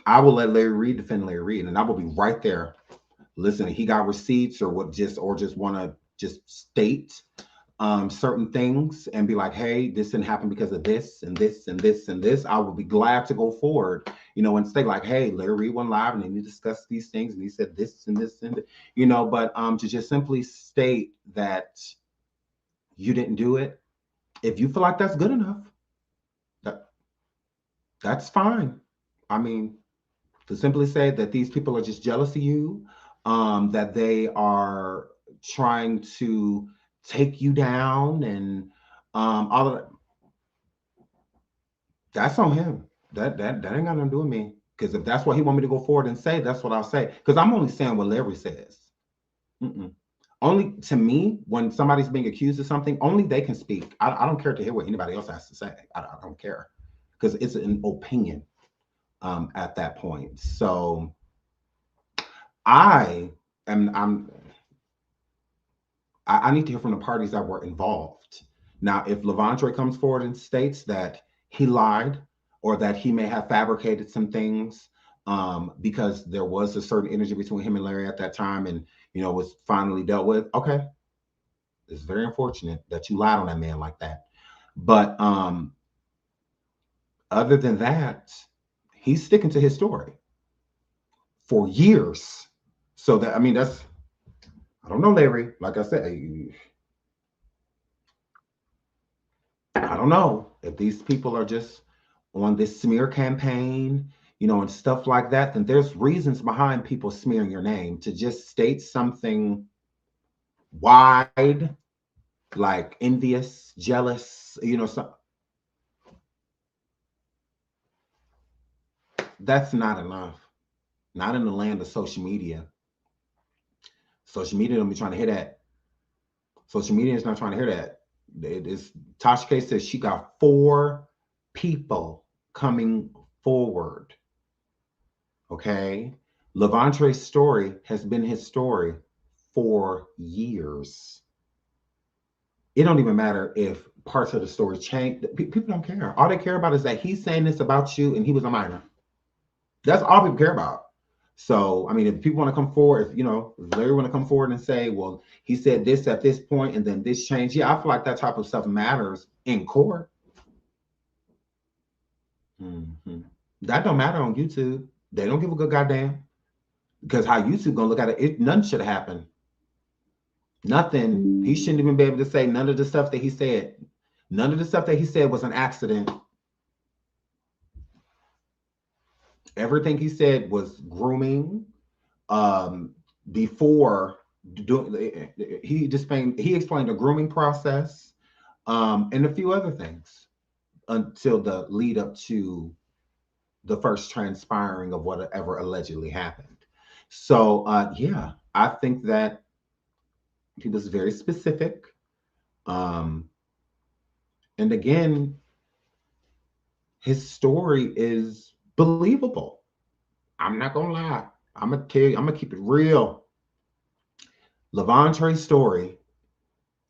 S5: I will let Larry Reid defend Larry Reid, and I will be right there. Listen, he got receipts or just want to just state certain things and be like, hey, this didn't happen because of this and this and this and this. I will be glad to go forward, and say like, hey, Larry Reid went live and then he discussed these things and he said this and this and but to just simply state that you didn't do it. If you feel like that's good enough, that's fine. I mean, to simply say that these people are just jealous of you, that they are trying to take you down and all of that. That's on him. That ain't got nothing to do with me. Because if that's what he want me to go forward and say, that's what I'll say. Because I'm only saying what Larry says. Only to me, when somebody's being accused of something, only they can speak. I don't care to hear what anybody else has to say. I don't care. Because it's an opinion at that point. So I need to hear from the parties that were involved. Now, if Levontre comes forward and states that he lied or that he may have fabricated some things because there was a certain energy between him and Larry at that time and, was finally dealt with, okay. It's very unfortunate that you lied on that man like that. But other than that, he's sticking to his story for years. So that, that's, I don't know, Larry. Like I said, I don't know if these people are just on this smear campaign, and stuff like that. Then there's reasons behind people smearing your name. To just state something wide, like envious, jealous, that's not enough. Not in the land of social media. Social media don't be trying to hear that. Social media is not trying to hear that. Tasha K says she got 4 people coming forward. Okay. Levantre's story has been his story for years. It don't even matter if parts of the story change. People don't care. All they care about is that he's saying this about you and he was a minor. That's all people care about. So, if people want to come forward, if Larry want to come forward and say, well, he said this at this point and then this changed. Yeah, I feel like that type of stuff matters in court. That don't matter on YouTube. They don't give a good goddamn. Because how YouTube gonna look at it, nothing should have happened. Nothing. He shouldn't even be able to say none of the stuff that he said. None of the stuff that he said was an accident. Everything he said was grooming. Before doing, he explained the grooming process, and a few other things until the lead up to the first transpiring of whatever allegedly happened. So, yeah, I think that he was very specific. And again, his story is believable. I'm not gonna lie. I'm gonna tell you, I'm gonna keep it real. Levantre's story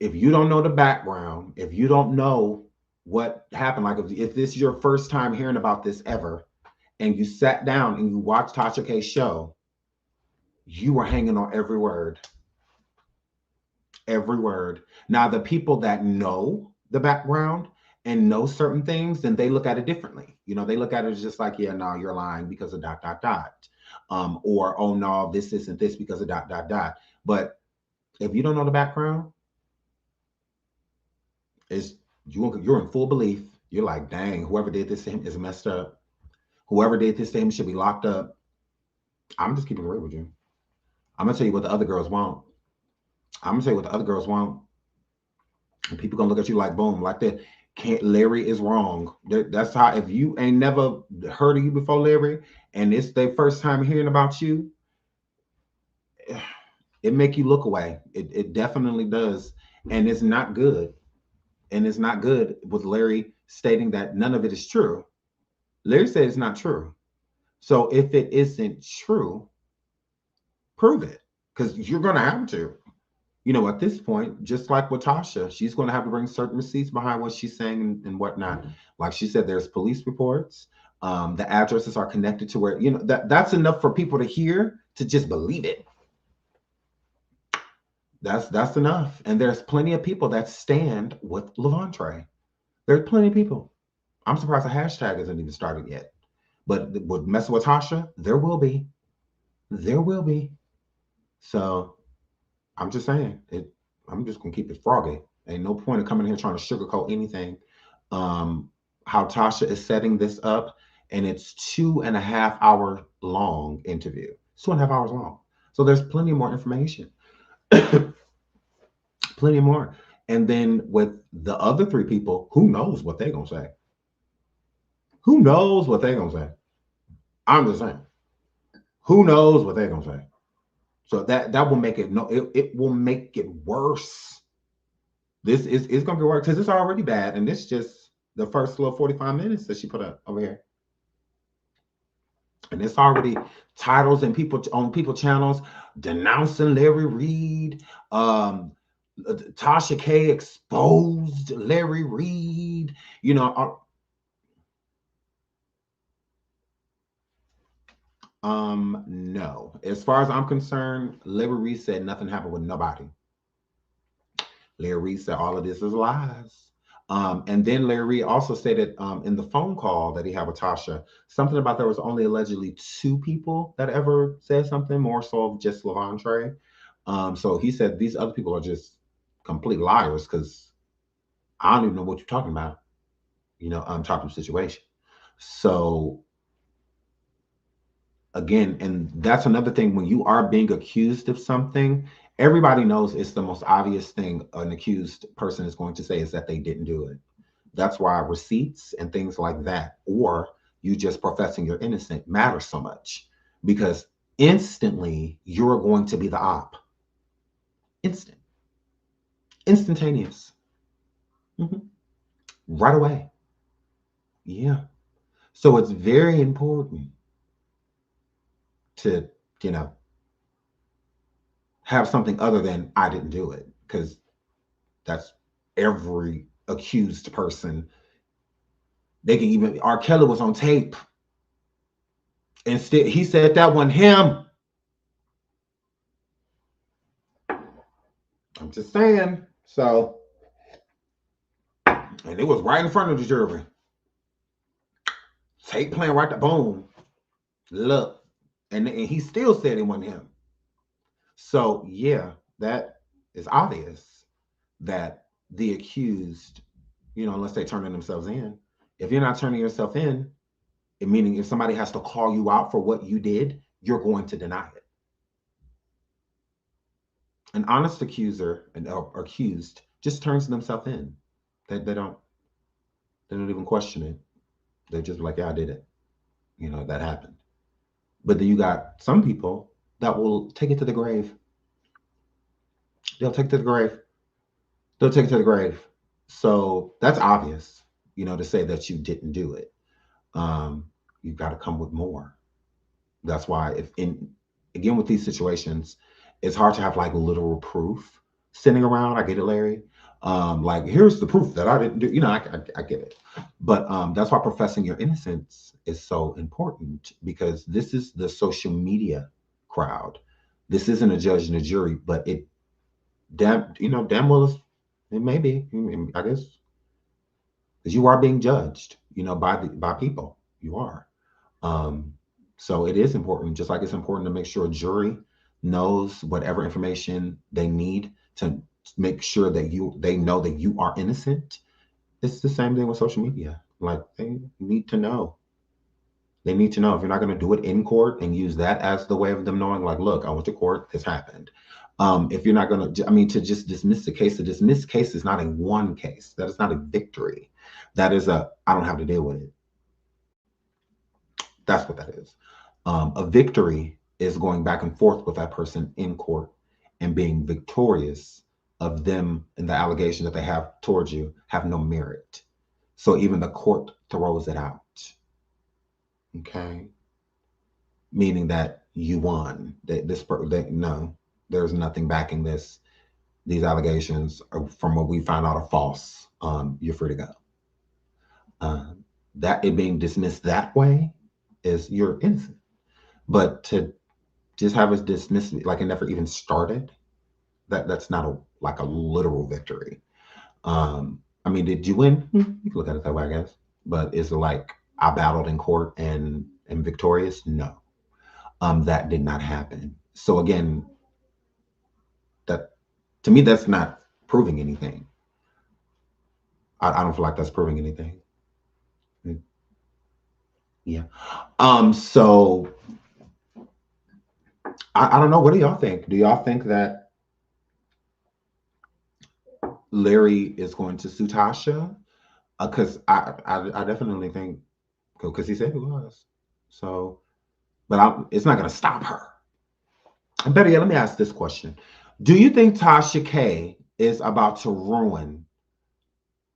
S5: if you don't know the background, if you don't know what happened, like if this is your first time hearing about this ever, and you sat down and you watched Tasha K's show, you were hanging on every word. Every word. Now, the people that know the background and know certain things, then they look at it differently. You know, they look at it as just like, yeah, no, you're lying because of ... Or, oh no, this isn't this because of ... But if you don't know the background, you're in full belief. You're like, dang, whoever did this to him is messed up. Whoever did this to him should be locked up. I'm just keeping it real with you. I'm gonna tell you what the other girls want. I'm gonna tell you what the other girls want. And people gonna look at you like, boom, like that. Larry is wrong. That's how, if you ain't never heard of you before, Larry, and it's their first time hearing about you, it make you look away. It definitely does. And it's not good. And it's not good with Larry stating that none of it is true. Larry said it's not true. So if it isn't true, prove it, because you're going to have to. You know, at this point, just like with Tasha, she's going to have to bring certain receipts behind what she's saying and whatnot. Like she said, there's police reports. The addresses are connected to where, you know, that's enough for people to hear, to just believe it. That's enough. And there's plenty of people that stand with Levante. There's plenty of people. I'm surprised the hashtag hasn't even started yet. But with messing with Tasha, there will be. There will be. So I'm just saying, I'm just gonna keep it froggy. Ain't no point in coming here trying to sugarcoat anything. How Tasha is setting this up, and it's 2.5 hour long interview. It's 2.5 hours long. So there's plenty more information. Plenty more. And then with the other 3 people, who knows what they're gonna say? Who knows what they're gonna say? I'm just saying. Who knows what they're gonna say? So that will make it it will make it worse. This is it's gonna be worse because it's already bad, and this just the first little 45 minutes that she put up over here. And it's already titles and people on people channels denouncing Larry Reid. Tasha K exposed Larry Reid. You know, no. As far as I'm concerned, Larry Reid said nothing happened with nobody. Larry Reid said all of this is lies. And then Larry Reid also stated in the phone call that he had with Tasha, something about there was only allegedly 2 people that ever said something, more so just Levante. So he said these other people are just complete liars because I don't even know what you're talking about, you know, type of situation. So again, and that's another thing, when you are being accused of something, everybody knows it's the most obvious thing an accused person is going to say is that they didn't do it. That's why receipts and things like that, or you just professing you're innocent, matter so much, because instantly you're going to be the op. Instantaneous. Right away. Yeah. So it's very important to, you know, have something other than I didn't do it, because that's every accused person. They can even, R. Kelly was on tape. Instead, he said that wasn't him. I'm just saying. So, and it was right in front of the jury. Tape playing right there, boom. Look. And he still said it wasn't him. So, yeah, that is obvious that the accused, you know, unless they're turning themselves in, if you're not turning yourself in, meaning if somebody has to call you out for what you did, you're going to deny it. An honest accuser and accused just turns themselves in. They don't even question it. They're just like, yeah, I did it. You know, that happened. But then you got some people that will take it to the grave. They'll take it to the grave. They'll take it to the grave. So that's obvious, you know, to say that you didn't do it. You've got to come with more. That's why again, with these situations, it's hard to have like literal proof sitting around. I get it, Larry. Like, here's the proof that I didn't do. You know, I get it, but that's why professing your innocence is so important, because this is the social media crowd. This isn't a judge and a jury, but it damn well it may be. I guess because you are being judged, by people. You are. Um, so it is important, just like it's important to make sure a jury knows whatever information they need to make sure that they know that you are innocent. It's the same thing with social media. Like, they need to know. They need to know. If you're not going to do it in court and use that as the way of them knowing, like, look, I went to court, this happened. If you're not going to just dismiss the case, the dismissed case is not a one case. That is not a victory. That is I don't have to deal with it. That's what that is. A victory is going back and forth with that person in court and being victorious of them, and the allegation that they have towards you have no merit. So even the court throws it out. Okay. Meaning that you won. No, there's nothing backing this. These allegations from what we found out are false. You're free to go. That it being dismissed that way is you're innocent. But to just have us dismiss it like it never even started, that's not a literal victory. I mean, did you win? You can look at it that way, I guess. But is it like I battled in court and victorious? No. That did not happen. So again, that to me, that's not proving anything. I don't feel like that's proving anything. Yeah. So I don't know. What do y'all think? Do y'all think that Larry is going to sue Tasha? Because I definitely think, because he said he was. So, but it's not going to stop her. And better yet, let me ask this question. Do you think Tasha K is about to ruin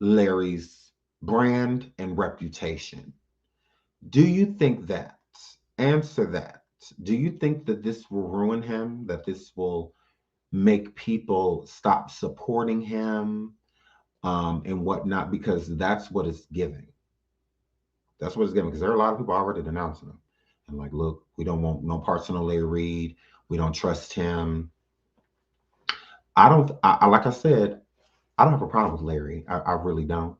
S5: Larry's brand and reputation? Do you think that? Answer that. Do you think that this will ruin him? That this will make people stop supporting him and whatnot? Because that's what it's giving. That's what it's giving. Because there are a lot of people already denouncing him. And like, look, we don't want no parts of Larry Reid. We don't trust him. Like I said, I don't have a problem with Larry. I really don't.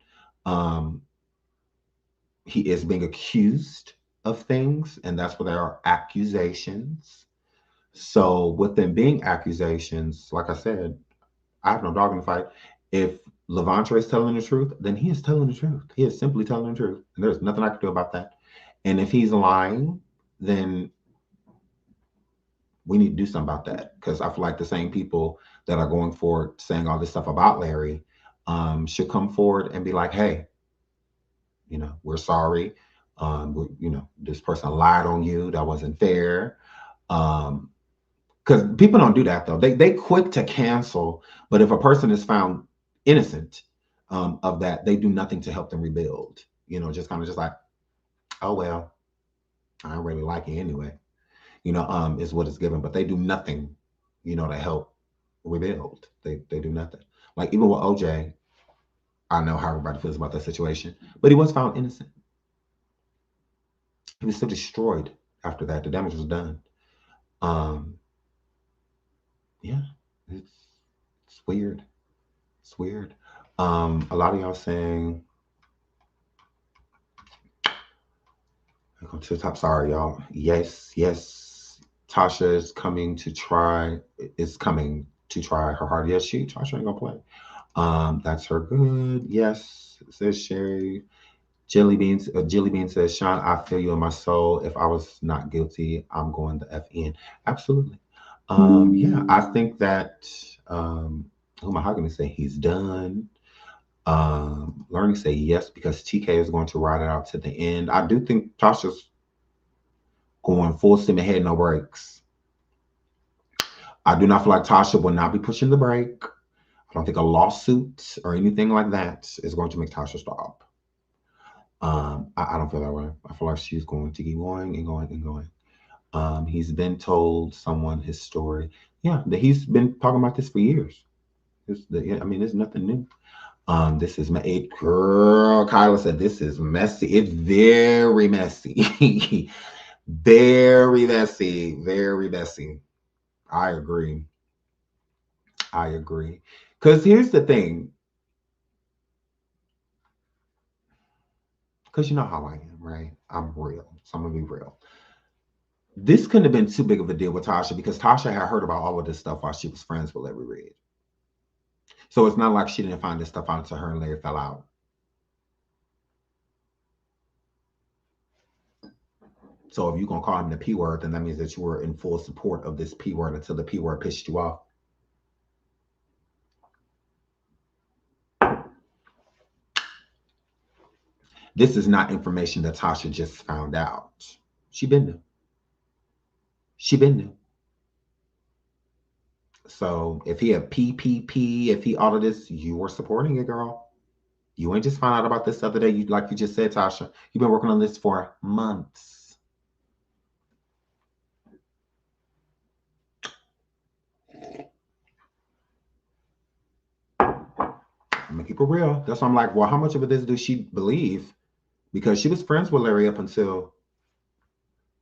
S5: He is being accused of things, and that's what there are accusations. So with them being accusations, like I said, I have no dog in the fight. If Levantre is telling the truth, then he is telling the truth. He is simply telling the truth. And there's nothing I can do about that. And if he's lying, then we need to do something about that. Because I feel like the same people that are going forward saying all this stuff about Larry should come forward and be like, hey, we're sorry. This person lied on you. That wasn't fair. Because people don't do that, though. They quick to cancel. But if a person is found innocent of that, they do nothing to help them rebuild. Just kind of just like, oh, well, I don't really like it anyway, is what it's given. But they do nothing, to help rebuild. They do nothing. Like even with OJ, I know how everybody feels about that situation, but he was found innocent. He was still destroyed after that. The damage was done. Yeah, it's weird. It's weird. A lot of y'all saying, I go to the top. Sorry, y'all. Yes. Tasha is coming to try her hard. Yes, Tasha ain't gonna play. That's her good. Yes, says Sherry. Jelly Bean says, Sean, I feel you in my soul. If I was not guilty, I'm going the F in. Absolutely. Yeah, I think that Mahogany say he's done. Learning say yes, because TK is going to ride it out to the end. I do think Tasha's going full steam ahead, no brakes. I do not feel like Tasha will not be pushing the brake. I don't think a lawsuit or anything like that is going to make Tasha stop. I don't feel that way. I feel like she's going to keep going and going and going. He's been told someone his story. Yeah, he's been talking about this for years. I mean, there's nothing new. This is girl. Kyla said this is messy. It's very messy. Very messy. Very messy. I agree. Because here's the thing. Because you know how I am, right? I'm real. So I'm going to be real. This couldn't have been too big of a deal with Tasha because Tasha had heard about all of this stuff while she was friends with Larry Reid. So it's not like she didn't find this stuff out until her and Larry fell out. So if you're going to call him the P word, then that means that you were in full support of this P word until the P word pissed you off. This is not information that Tasha just found out. She been new. So if he had PPP, if he all of this, you were supporting it, girl. You ain't just found out about this the other day. Like you just said, Tasha, you've been working on this for months. I'm gonna keep it real. That's why I'm like, well, how much of this does she believe? Because she was friends with Larry up until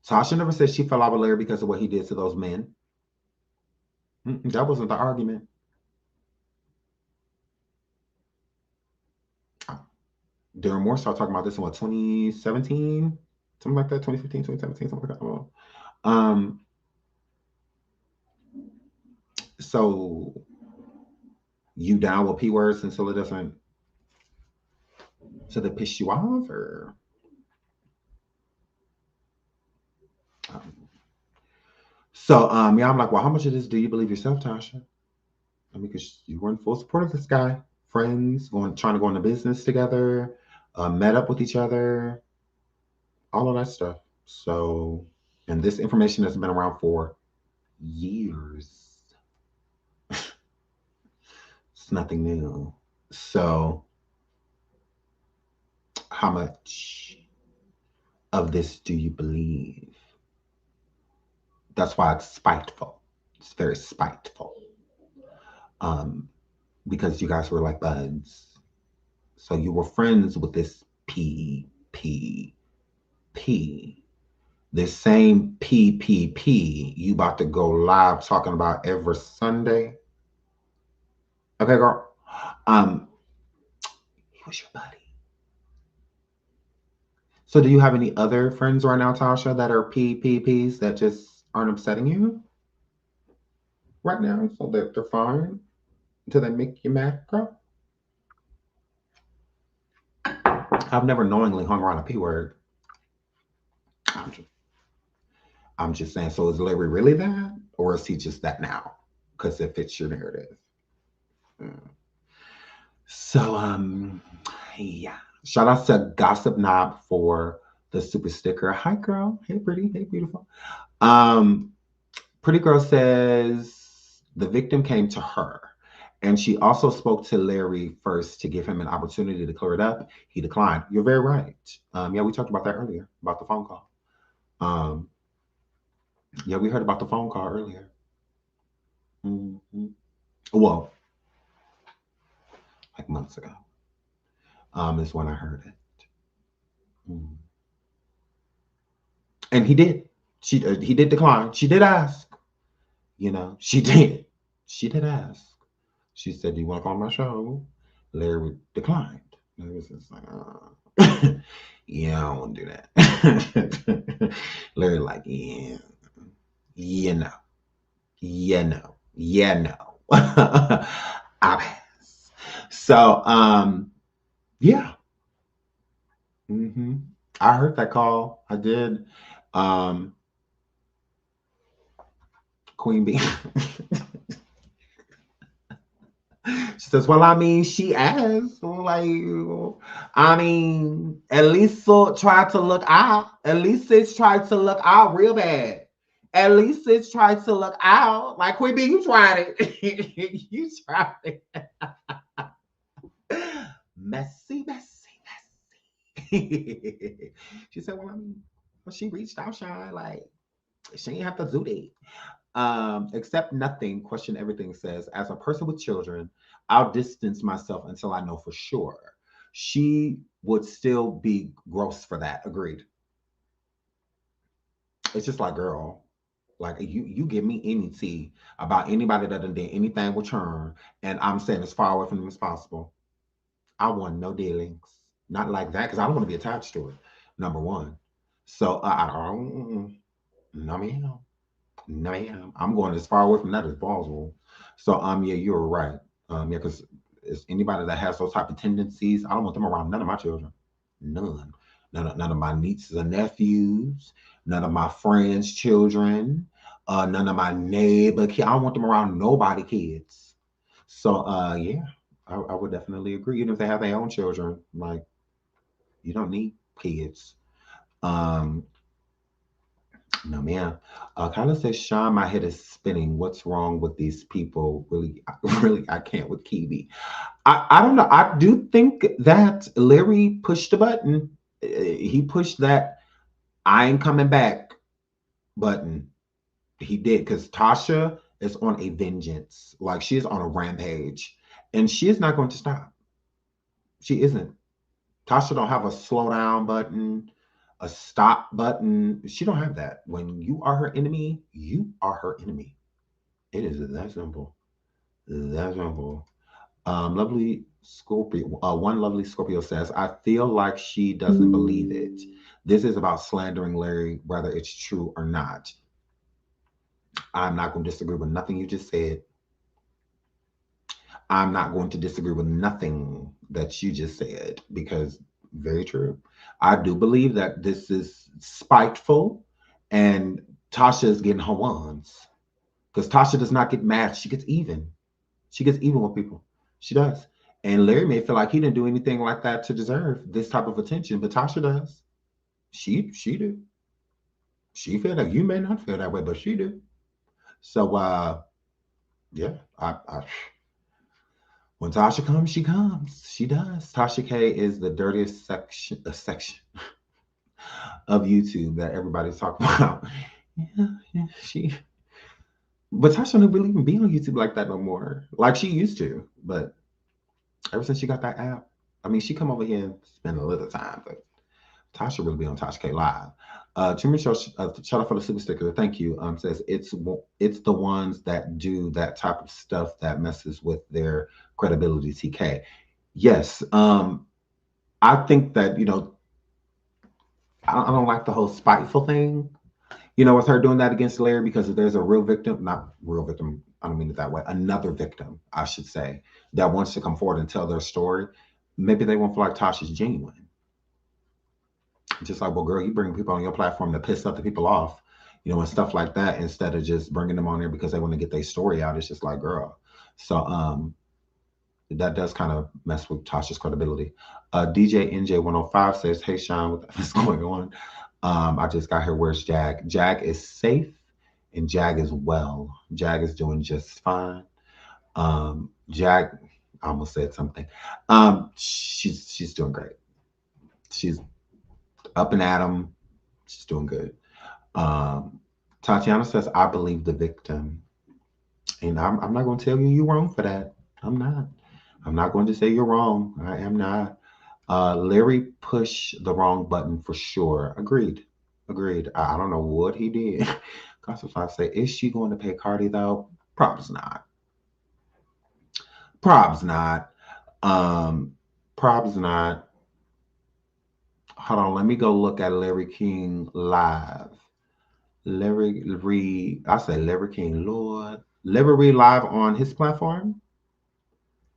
S5: Tasha never said she fell out with Larry because of what he did to those men. That wasn't the argument. Darren Moore started talking about this in what, 2017? Something like that, 2015, 2017, something like that. So you down with P words until it doesn't, so they piss you off, or yeah, I'm like, well, how much of this do you believe yourself, Tasha? I mean, because you were in full support of this guy, friends, trying to go into business together, met up with each other, all of that stuff. So, and this information has been around for years. It's nothing new. So, how much of this do you believe? That's why it's spiteful. It's very spiteful. Because you guys were like buds. So you were friends with this PPP. This same PPP you about to go live talking about every Sunday. Okay, girl. He was your buddy. So do you have any other friends right now, Tasha, that are PPPs that just aren't upsetting you right now? So that they're fine until they make you mad, girl? I've never knowingly hung around a P word. I'm just saying, so is Larry really that? Or is he just that now? Because it fits your narrative. So, yeah. Shout out to Gossip Knob for the super sticker. Hi, girl. Hey, pretty. Hey, beautiful. Pretty girl says the victim came to her. And she also spoke to Larry first to give him an opportunity to clear it up. He declined. You're very right. Yeah, we talked about that earlier, about the phone call. Yeah, we heard about the phone call earlier. Well, like months ago. Is when I heard it. And he did. He did decline. She did ask. You know, she did. She did ask. She said, "Do you want to call my show?" Larry declined. Larry was just like, yeah, I don't want to do that. Larry like, yeah, no. I pass. So, yeah. I heard that call. I did. Queen Bee. She says, well, I mean, she asked. Like, I mean, at least tried to look out. At least it's tried to look out real bad. At least it's tried to look out. Like, Queen Bee, you tried it. You tried it. Messy. She said, well, I mean, she reached out, Shine. Like, she didn't have to do that. Accept nothing, question everything says, as a person with children, I'll distance myself until I know for sure. She would still be gross for that. Agreed. It's just like, girl, like you give me any tea about anybody that done did anything with her, and I'm saying as far away from them as possible. I want no dealings. Not like that, because I don't want to be attached to it. Number one. So I don't, no ma'am. No ma'am. I'm going as far away from that as possible. So yeah, you're right. Yeah, because it's anybody that has those type of tendencies, I don't want them around none of my children. None. None of my nieces and nephews, none of my friends' children, none of my neighbor kids. I don't want them around nobody kids. So yeah, I would definitely agree. Even if they have their own children, like, you don't need kids. No, man. Kyla says, Sean, my head is spinning. What's wrong with these people? Really, I can't with Kiwi. I don't know. I do think that Larry pushed the button. He pushed that I ain't coming back button. He did, because Tasha is on a vengeance. Like, she is on a rampage. And she is not going to stop. She isn't. Tasha don't have a slow down button, a stop button. She don't have that. When you are her enemy, you are her enemy. It is that simple. That simple. Lovely Scorpio. One lovely Scorpio says, I feel like she doesn't believe it. This is about slandering Larry, whether it's true or not. I'm not going to disagree with nothing you just said. I'm not going to disagree with nothing that you just said, because very true. I do believe that this is spiteful, and Tasha is getting her ones, because Tasha does not get mad. She gets even. She gets even with people. She does. And Larry may feel like he didn't do anything like that to deserve this type of attention, but Tasha does. She do. She feel like, you may not feel that way, but she do. So yeah, when Tasha comes, she comes. She does. Tasha K is the dirtiest section of YouTube that everybody's talking about. Yeah, she. But Tasha don't really even be on YouTube like that no more. Like she used to. But ever since she got that app, I mean, she come over here and spend a little time, but Tasha really be on Tasha K Live. Truman shout out for the super sticker. Thank you. Says it's the ones that do that type of stuff that messes with their credibility. TK. Yes. I think that, I don't like the whole spiteful thing. With her doing that against Larry, because if there's a real victim, not real victim, I don't mean it that way, another victim, I should say, that wants to come forward and tell their story, maybe they won't feel like Tasha's genuine. Just like, well, girl, you bring people on your platform to piss other people off, and stuff like that, instead of just bringing them on there because they want to get their story out. It's just like, girl. So that does kind of mess with Tasha's credibility. DJ NJ105 says, hey, Sean, what's going on? I just got here. Where's Jag? Jag is safe, and Jag is well. Jag is doing just fine. Jag, I almost said something. She's doing great. She's up and at 'em. She's doing good. Tatiana says, I believe the victim. And I'm not going to tell you you're wrong for that. I'm not. I'm not going to say you're wrong. I am not. Larry pushed the wrong button for sure. Agreed. I don't know what he did. Gossip say, is she going to pay Cardi though? Probably not. Probably not. Hold on, let me go look at Larry King live. Larry King, Lord. Larry Reid live on his platform.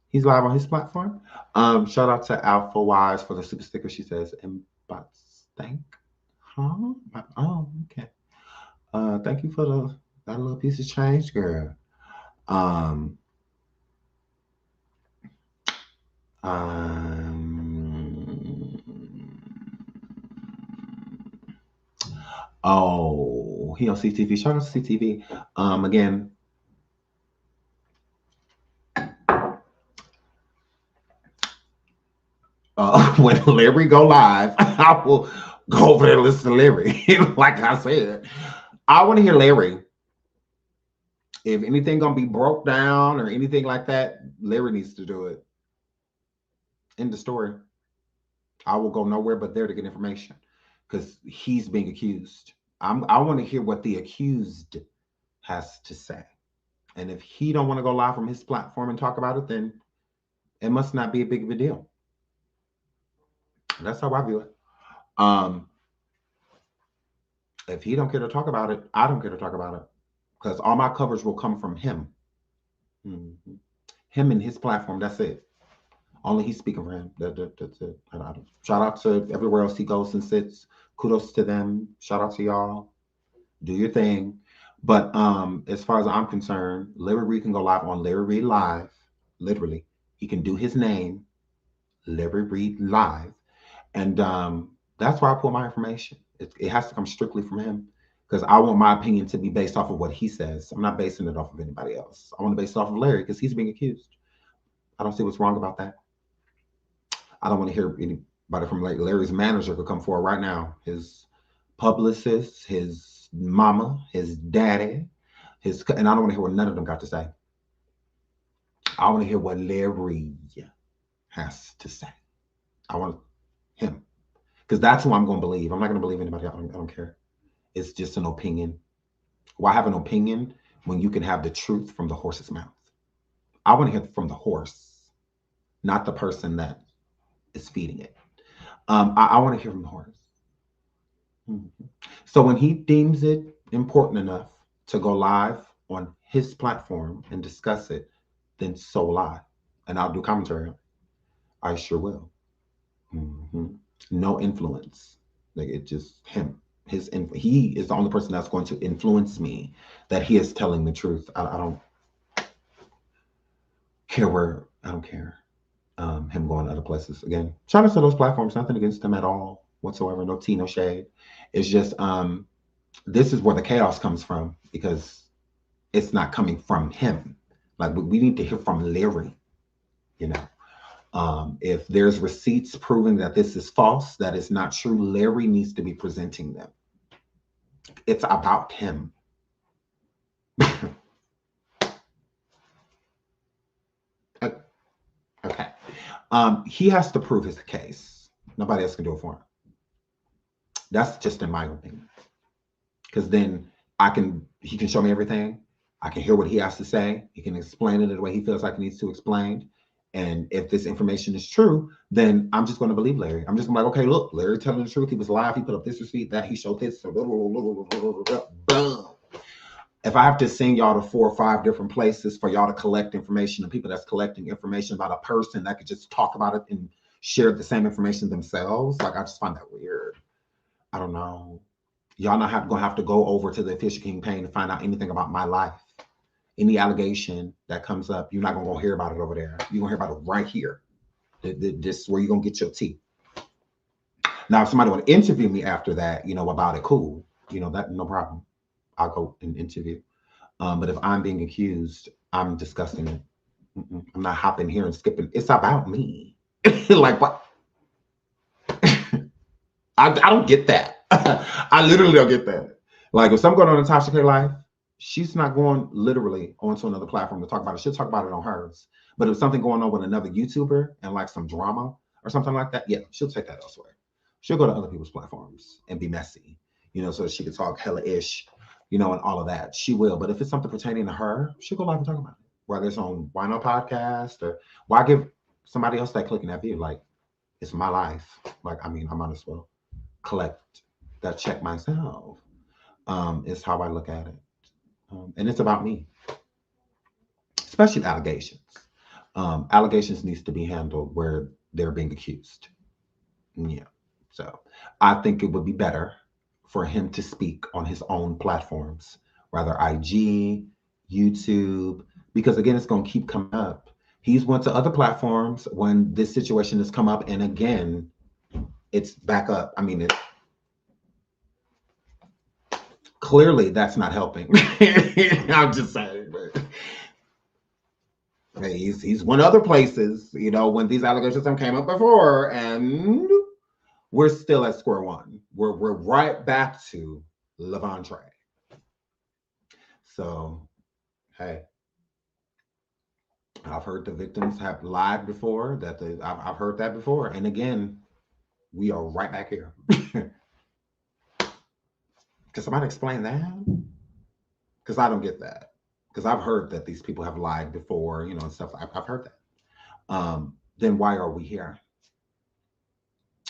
S5: He's live on his platform. Shout out to Alpha Wise for the super sticker. She says, Stank. Huh? Oh, okay. Thank you for that little piece of change, girl. Oh, he on CTV. Shout out to CTV. Again, when Larry go live, I will go over there and listen to Larry. Like I said, I want to hear Larry. If anything gonna be broke down or anything like that, Larry needs to do it. End the story. I will go nowhere but there to get information because he's being accused. I want to hear what the accused has to say. And if he don't want to go live from his platform and talk about it, then it must not be a big of a deal. That's how I view it. If he don't care to talk about it, I don't care to talk about it because all my coverage will come from him. Mm-hmm. Him and his platform. That's it. Only he's speaking for him. That's it. Shout out to everywhere else he goes and sits. Kudos to them. Shout out to y'all. Do your thing. But as far as I'm concerned, Larry Reid can go live on Larry Reid Live. Literally, he can do his name, Larry Reid Live, and that's where I pull my information. It has to come strictly from him because I want my opinion to be based off of what he says. I'm not basing it off of anybody else. I want to base it off of Larry because he's being accused. I don't see what's wrong about that. I don't want to hear anybody from Larry's manager could come forward right now. His publicist, his mama, his daddy, and I don't want to hear what none of them got to say. I want to hear what Larry has to say. I want him because that's who I'm going to believe. I'm not going to believe anybody else. I don't care. It's just an opinion. Why have an opinion when you can have the truth from the horse's mouth? I want to hear from the horse, not the person that is feeding it. I want to hear from the horse. Mm-hmm. So when he deems it important enough to go live on his platform and discuss it, then so will I. And I'll do commentary. I sure will. Mm-hmm. No influence. Like it's just him. He is the only person that's going to influence me, that he is telling the truth. I don't care where, I don't care. Him going to other places. Again, shout out to those platforms, nothing against them at all whatsoever. No tea, no shade. It's just this is where the chaos comes from because it's not coming from him. Like we need to hear from Larry, you know. If there's receipts proving that this is false, that is not true, Larry needs to be presenting them. It's about him. Okay. He has to prove his case. Nobody else can do it for him. That's just in my opinion. Because then he can show me everything. I can hear what he has to say. He can explain it the way he feels like he needs to explain. And if this information is true, then I'm just going to believe Larry. I'm just going to be like, okay, look, Larry telling the truth. He was live. He put up this receipt, that he showed this. Boom. If I have to send y'all to 4 or 5 different places for y'all to collect information, and people that's collecting information about a person that could just talk about it and share the same information themselves, like I just find that weird. I don't know. Y'all not gonna have to go over to the official campaign to find out anything about my life. Any allegation that comes up, you're not gonna go hear about it over there. You're gonna hear about it right here. This is where you're gonna get your tea. Now, if somebody want to interview me after that, about it, cool. That no problem. I'll go and interview. But if I'm being accused, I'm discussing it. I'm not hopping here and skipping. It's about me. Like what? I don't get that. I literally don't get that. Like if something going on in Tasha K life, she's not going literally onto another platform to talk about it. She'll talk about it on hers. But if something going on with another YouTuber and like some drama or something like that, yeah, she'll take that elsewhere. She'll go to other people's platforms and be messy, so that she can talk hella ish, and all of that. She will. But if it's something pertaining to her, she'll go live and talk about it. Whether it's on Why Not Podcast or why give somebody else that clicking that view? Like, it's my life. Like, I might as well collect that check myself. Is how I look at it. And it's about me. Especially allegations. Allegations needs to be handled where they're being accused. Yeah. So I think it would be better for him to speak on his own platforms, rather IG, YouTube, because again, it's going to keep coming up. He's went to other platforms when this situation has come up, and again, it's back up. Clearly that's not helping. I'm just saying. But he's went other places, when these allegations came up before, and we're still at square one. We're right back to Levandre. So hey, I've heard the victims have lied before. I've heard that before, and again, we are right back here. Can somebody explain that? Because I don't get that. Because I've heard that these people have lied before, you know, and stuff. I've heard that. Then why are we here?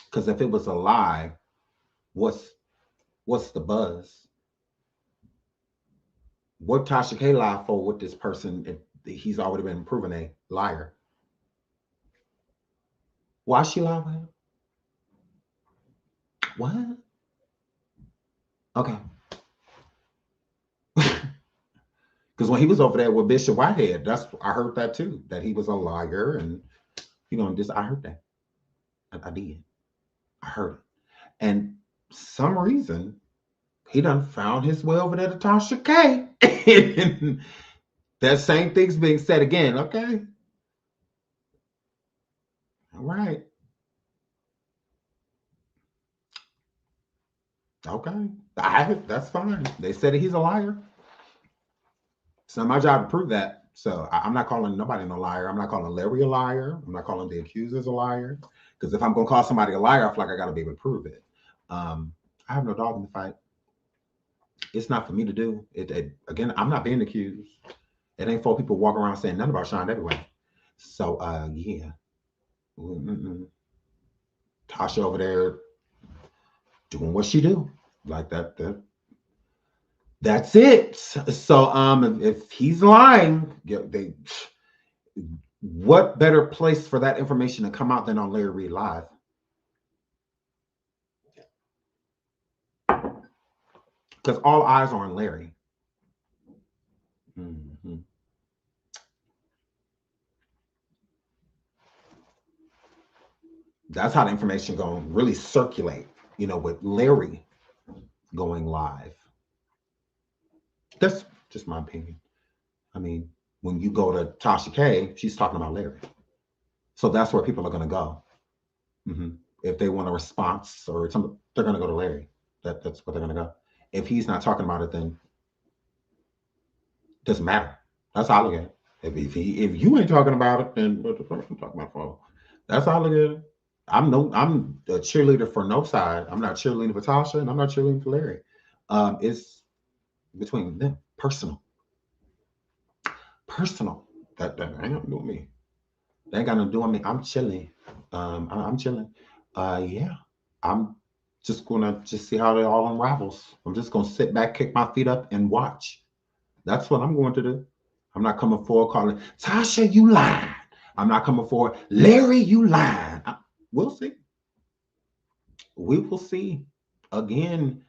S5: Because if it was a lie, what's the buzz? What Tasha K lied for with this person if he's already been proven a liar? Why she lie with him? What? Okay. Because when he was over there with Bishop Whitehead, I heard that too, that he was a liar, and you know, I heard that. I did. I heard it. And some reason he done found his way over there to Tasha K. That same thing's being said again. Okay. All right. Okay. That's fine. They said that he's a liar. It's not my job to prove that. So I'm not calling nobody no liar. I'm not calling Larry a liar. I'm not calling the accusers a liar. Because if I'm going to call somebody a liar, I feel like I got to be able to prove it. I have no dog in the fight. It's not for me to do. Again, I'm not being accused. It ain't for people walking around saying nothing about SeanDavieWay. So, yeah. Tasha over there doing what she do. Like that's it. So, if he's lying, what better place for that information to come out than on Larry Reid Live? Because all eyes are on Larry. Mm-hmm. That's how the information going to really circulate, you know, with Larry going live. That's just my opinion. I mean, when you go to Tasha K, she's talking about Larry. So that's where people are going to go. Mm-hmm. If they want a response or something, they're going to go to Larry. That's where they're going to go. If he's not talking about it, then it doesn't matter. That's how I look at it. If you ain't talking about it, then what the fuck I'm talking about for? That's how I look at it. I'm a cheerleader for no side. I'm not cheerleading for Tasha, and I'm not cheerleading for Larry. It's between them, personal. That ain't nothing to do with me. That ain't got nothing to do with me. I'm chilling. I'm chilling. Yeah. I'm just gonna see how it all unravels. I'm just gonna sit back, kick my feet up, and watch. That's what I'm going to do. I'm not coming forward calling Tasha, you lied. I'm not coming forward, Larry, you lied. We'll see. We will see. Again,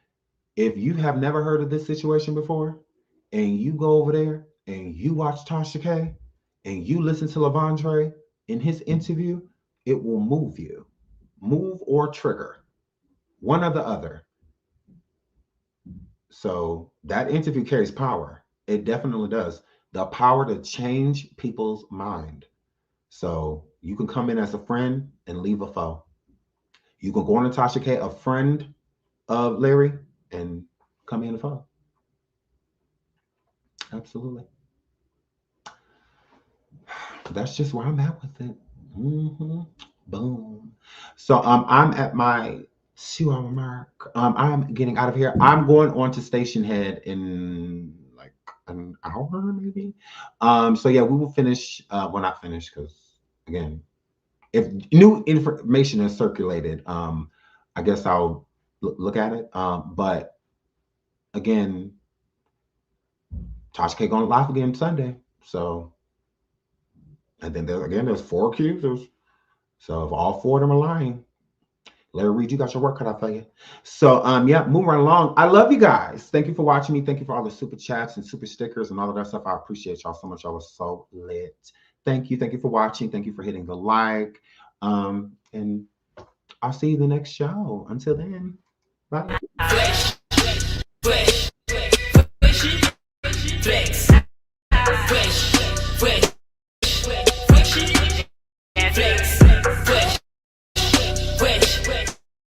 S5: if you have never heard of this situation before, and you go over there and you watch Tasha K, and you listen to Lavondre in his interview, it will move you. Move or trigger. One or the other. So that interview carries power. It definitely does. The power to change people's mind. So you can come in as a friend and leave a foe. You can go on to Tasha K, a friend of Larry, and come in a foe. Absolutely. That's just where I'm at with it. Mm-hmm. Boom. So I'm at my 2-hour mark. I'm getting out of here. I'm going on to Station Head in like an hour, maybe. So yeah, we will finish. Well, not finish because again, if new information is circulated, I guess I'll look at it. But again, Tasha K going live again Sunday. So, and then there's 4 accusers. So if all 4 of them are lying, Larry Reid, you got your work cut out for you. So yeah, moving right along. I love you guys. Thank you for watching me. Thank you for all the super chats and super stickers and all of that stuff. I appreciate y'all so much. Y'all was so lit. Thank you. Thank you for watching. Thank you for hitting the like. And I'll see you the next show. Until then, bye.